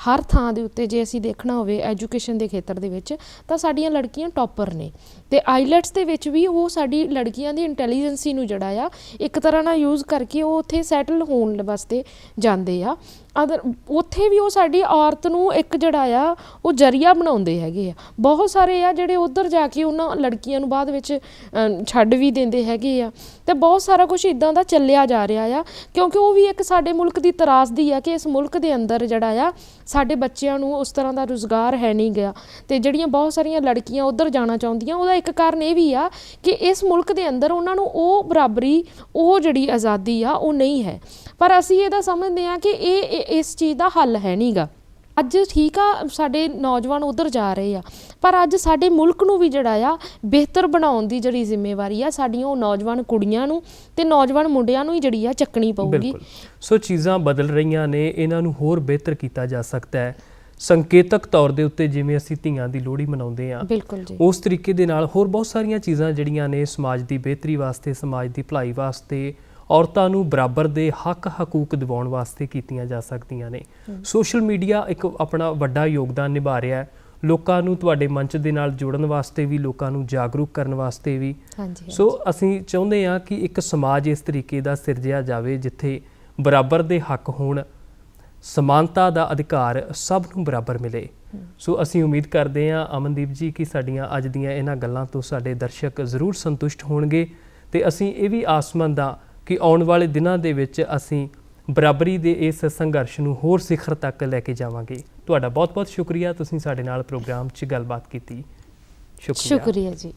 ਹਰ ਥਾਂ ਦੇ ਉੱਤੇ ਜੇ ਅਸੀਂ ਦੇਖਣਾ ਹੋਵੇ ਐਜੂਕੇਸ਼ਨ ਦੇ ਖੇਤਰ ਦੇ ਵਿੱਚ ਤਾਂ ਸਾਡੀਆਂ ਲੜਕੀਆਂ ਟੌਪਰ ਨੇ। ਅਤੇ ਆਈਲੈਟਸ ਦੇ ਵਿੱਚ ਵੀ ਉਹ ਸਾਡੀ ਲੜਕੀਆਂ ਦੀ ਇੰਟੈਲੀਜੈਂਸੀ ਨੂੰ ਜਿਹੜਾ ਆ ਇੱਕ ਤਰ੍ਹਾਂ ਨਾਲ ਯੂਜ਼ ਕਰਕੇ ਉਹ ਉੱਥੇ ਸੈਟਲ ਹੋਣ ਵਾਸਤੇ ਜਾਂਦੇ ਆ। ਉੱਥੇ ਵੀ ਉਹ ਸਾਡੀ ਔਰਤ ਨੂੰ ਇੱਕ ਜਿਹੜਾ ਆ ਉਹ ਜ਼ਰੀਆ ਬਣਾਉਂਦੇ ਹੈਗੇ ਆ। ਬਹੁਤ ਸਾਰੇ ਆ ਜਿਹੜੇ ਉੱਧਰ ਜਾ ਕੇ ਉਹਨਾਂ ਲੜਕੀਆਂ ਨੂੰ ਬਾਅਦ ਵਿੱਚ ਛੱਡ ਵੀ ਦਿੰਦੇ ਹੈਗੇ ਆ। ਅਤੇ ਬਹੁਤ ਸਾਰਾ ਕੁਛ ਇੱਦਾਂ ਦਾ ਚੱਲਿਆ ਜਾ ਰਿਹਾ ਆ, ਕਿਉਂਕਿ ਉਹ ਵੀ ਇੱਕ ਸਾਡੇ ਮੁਲਕ ਦੀ ਤਰਾਸਦੀ ਆ ਕਿ ਇਸ ਮੁਲਕ ਦੇ ਅੰਦਰ ਜਿਹੜਾ ਆ ਸਾਡੇ ਬੱਚਿਆਂ ਨੂੰ ਉਸ ਤਰ੍ਹਾਂ ਦਾ ਰੁਜ਼ਗਾਰ ਹੈ ਨਹੀਂ ਗਿਆ। ਅਤੇ ਜਿਹੜੀਆਂ ਬਹੁਤ ਸਾਰੀਆਂ ਲੜਕੀਆਂ ਉੱਧਰ ਜਾਣਾ ਚਾਹੁੰਦੀਆਂ, ਉਹਦਾ ਇੱਕ ਕਾਰਨ ਇਹ ਵੀ ਆ ਕਿ ਇਸ ਮੁਲਕ ਦੇ ਅੰਦਰ ਉਹਨਾਂ ਨੂੰ ਉਹ ਬਰਾਬਰੀ, ਉਹ ਜਿਹੜੀ ਆਜ਼ਾਦੀ ਆ ਉਹ ਨਹੀਂ ਹੈ। ਪਰ ਅਸੀਂ ਇਹਦਾ ਸਮਝਦੇ ਹਾਂ ਕਿ ਇਹ ਇਸ ਚੀਜ਼ ਦਾ ਹੱਲ ਹੈ ਨਹੀਂ ਗਾ। ਅੱਜ ਠੀਕ ਆ ਸਾਡੇ ਨੌਜਵਾਨ ਉੱਧਰ ਜਾ ਰਹੇ ਆ, ਪਰ ਅੱਜ ਸਾਡੇ ਮੁਲਕ ਨੂੰ ਵੀ ਜਿਹੜਾ ਆ ਬਿਹਤਰ ਬਣਾਉਣ ਦੀ ਜਿਹੜੀ ਜ਼ਿੰਮੇਵਾਰੀ ਆ ਸਾਡੀਆਂ ਉਹ ਨੌਜਵਾਨ ਕੁੜੀਆਂ ਨੂੰ ਅਤੇ ਨੌਜਵਾਨ ਮੁੰਡਿਆਂ ਨੂੰ ਹੀ ਜਿਹੜੀ ਆ ਚੱਕਣੀ ਪਊਗੀ। ਸੋ ਚੀਜ਼ਾਂ ਬਦਲ ਰਹੀਆਂ ਨੇ, ਇਹਨਾਂ ਨੂੰ ਹੋਰ ਬਿਹਤਰ ਕੀਤਾ ਜਾ ਸਕਦਾ ਹੈ। ਸੰਕੇਤਕ ਤੌਰ ਦੇ ਉੱਤੇ ਜਿਵੇਂ ਅਸੀਂ ਧੀਆਂ ਦੀ ਲੋਹੜੀ ਮਨਾਉਂਦੇ ਹਾਂ, ਬਿਲਕੁਲ ਜੀ, ਉਸ ਤਰੀਕੇ ਦੇ ਨਾਲ ਹੋਰ ਬਹੁਤ ਸਾਰੀਆਂ ਚੀਜ਼ਾਂ ਜਿਹੜੀਆਂ ਨੇ ਸਮਾਜ ਦੀ ਬਿਹਤਰੀ ਵਾਸਤੇ, ਸਮਾਜ ਦੀ ਭਲਾਈ ਵਾਸਤੇ, ਔਰਤਾਂ ਨੂੰ ਬਰਾਬਰ ਦੇ ਹੱਕ ਹਕੂਕ ਦਿਵਾਉਣ ਵਾਸਤੇ ਕੀਤੀਆਂ ਜਾ ਸਕਦੀਆਂ ਨੇ। ਸੋਸ਼ਲ ਮੀਡੀਆ ਇੱਕ ਆਪਣਾ ਵੱਡਾ ਯੋਗਦਾਨ ਨਿਭਾ ਰਿਹਾ ਹੈ, ਲੋਕਾਂ ਨੂੰ ਤੁਹਾਡੇ ਮੰਚ ਦੇ ਨਾਲ ਜੋੜਨ ਵਾਸਤੇ ਵੀ, ਲੋਕਾਂ ਨੂੰ ਜਾਗਰੂਕ ਕਰਨ ਵਾਸਤੇ ਵੀ। ਸੋ ਅਸੀਂ ਚਾਹੁੰਦੇ ਹਾਂ ਕਿ ਇੱਕ ਸਮਾਜ ਇਸ ਤਰੀਕੇ ਦਾ ਸਿਰਜਿਆ ਜਾਵੇ ਜਿੱਥੇ ਬਰਾਬਰ ਦੇ ਹੱਕ ਹੋਣ, ਸਮਾਨਤਾ ਦਾ ਅਧਿਕਾਰ ਸਭ ਨੂੰ ਬਰਾਬਰ ਮਿਲੇ। ਸੋ ਅਸੀਂ ਉਮੀਦ ਕਰਦੇ ਹਾਂ ਅਮਨਦੀਪ ਜੀ ਕਿ ਸਾਡੀਆਂ ਅੱਜ ਦੀਆਂ ਇਹਨਾਂ ਗੱਲਾਂ ਤੋਂ ਸਾਡੇ ਦਰਸ਼ਕ ਜ਼ਰੂਰ ਸੰਤੁਸ਼ਟ ਹੋਣਗੇ, ਅਤੇ ਅਸੀਂ ਇਹ ਵੀ ਆਸਮੰਦ ਹਾਂ ਕਿ ਆਉਣ ਵਾਲੇ ਦਿਨਾਂ ਦੇ ਵਿੱਚ ਅਸੀਂ ਬਰਾਬਰੀ ਦੇ ਇਸ ਸੰਘਰਸ਼ ਨੂੰ ਹੋਰ ਸਿਖਰ ਤੱਕ ਲੈ ਕੇ ਜਾਵਾਂਗੇ। ਤੁਹਾਡਾ ਬਹੁਤ ਬਹੁਤ ਸ਼ੁਕਰੀਆ, ਤੁਸੀਂ ਸਾਡੇ ਨਾਲ ਪ੍ਰੋਗਰਾਮ 'ਚ ਗੱਲਬਾਤ ਕੀਤੀ। ਸ਼ੁਕਰੀਆ। ਸ਼ੁਕਰੀਆ ਜੀ।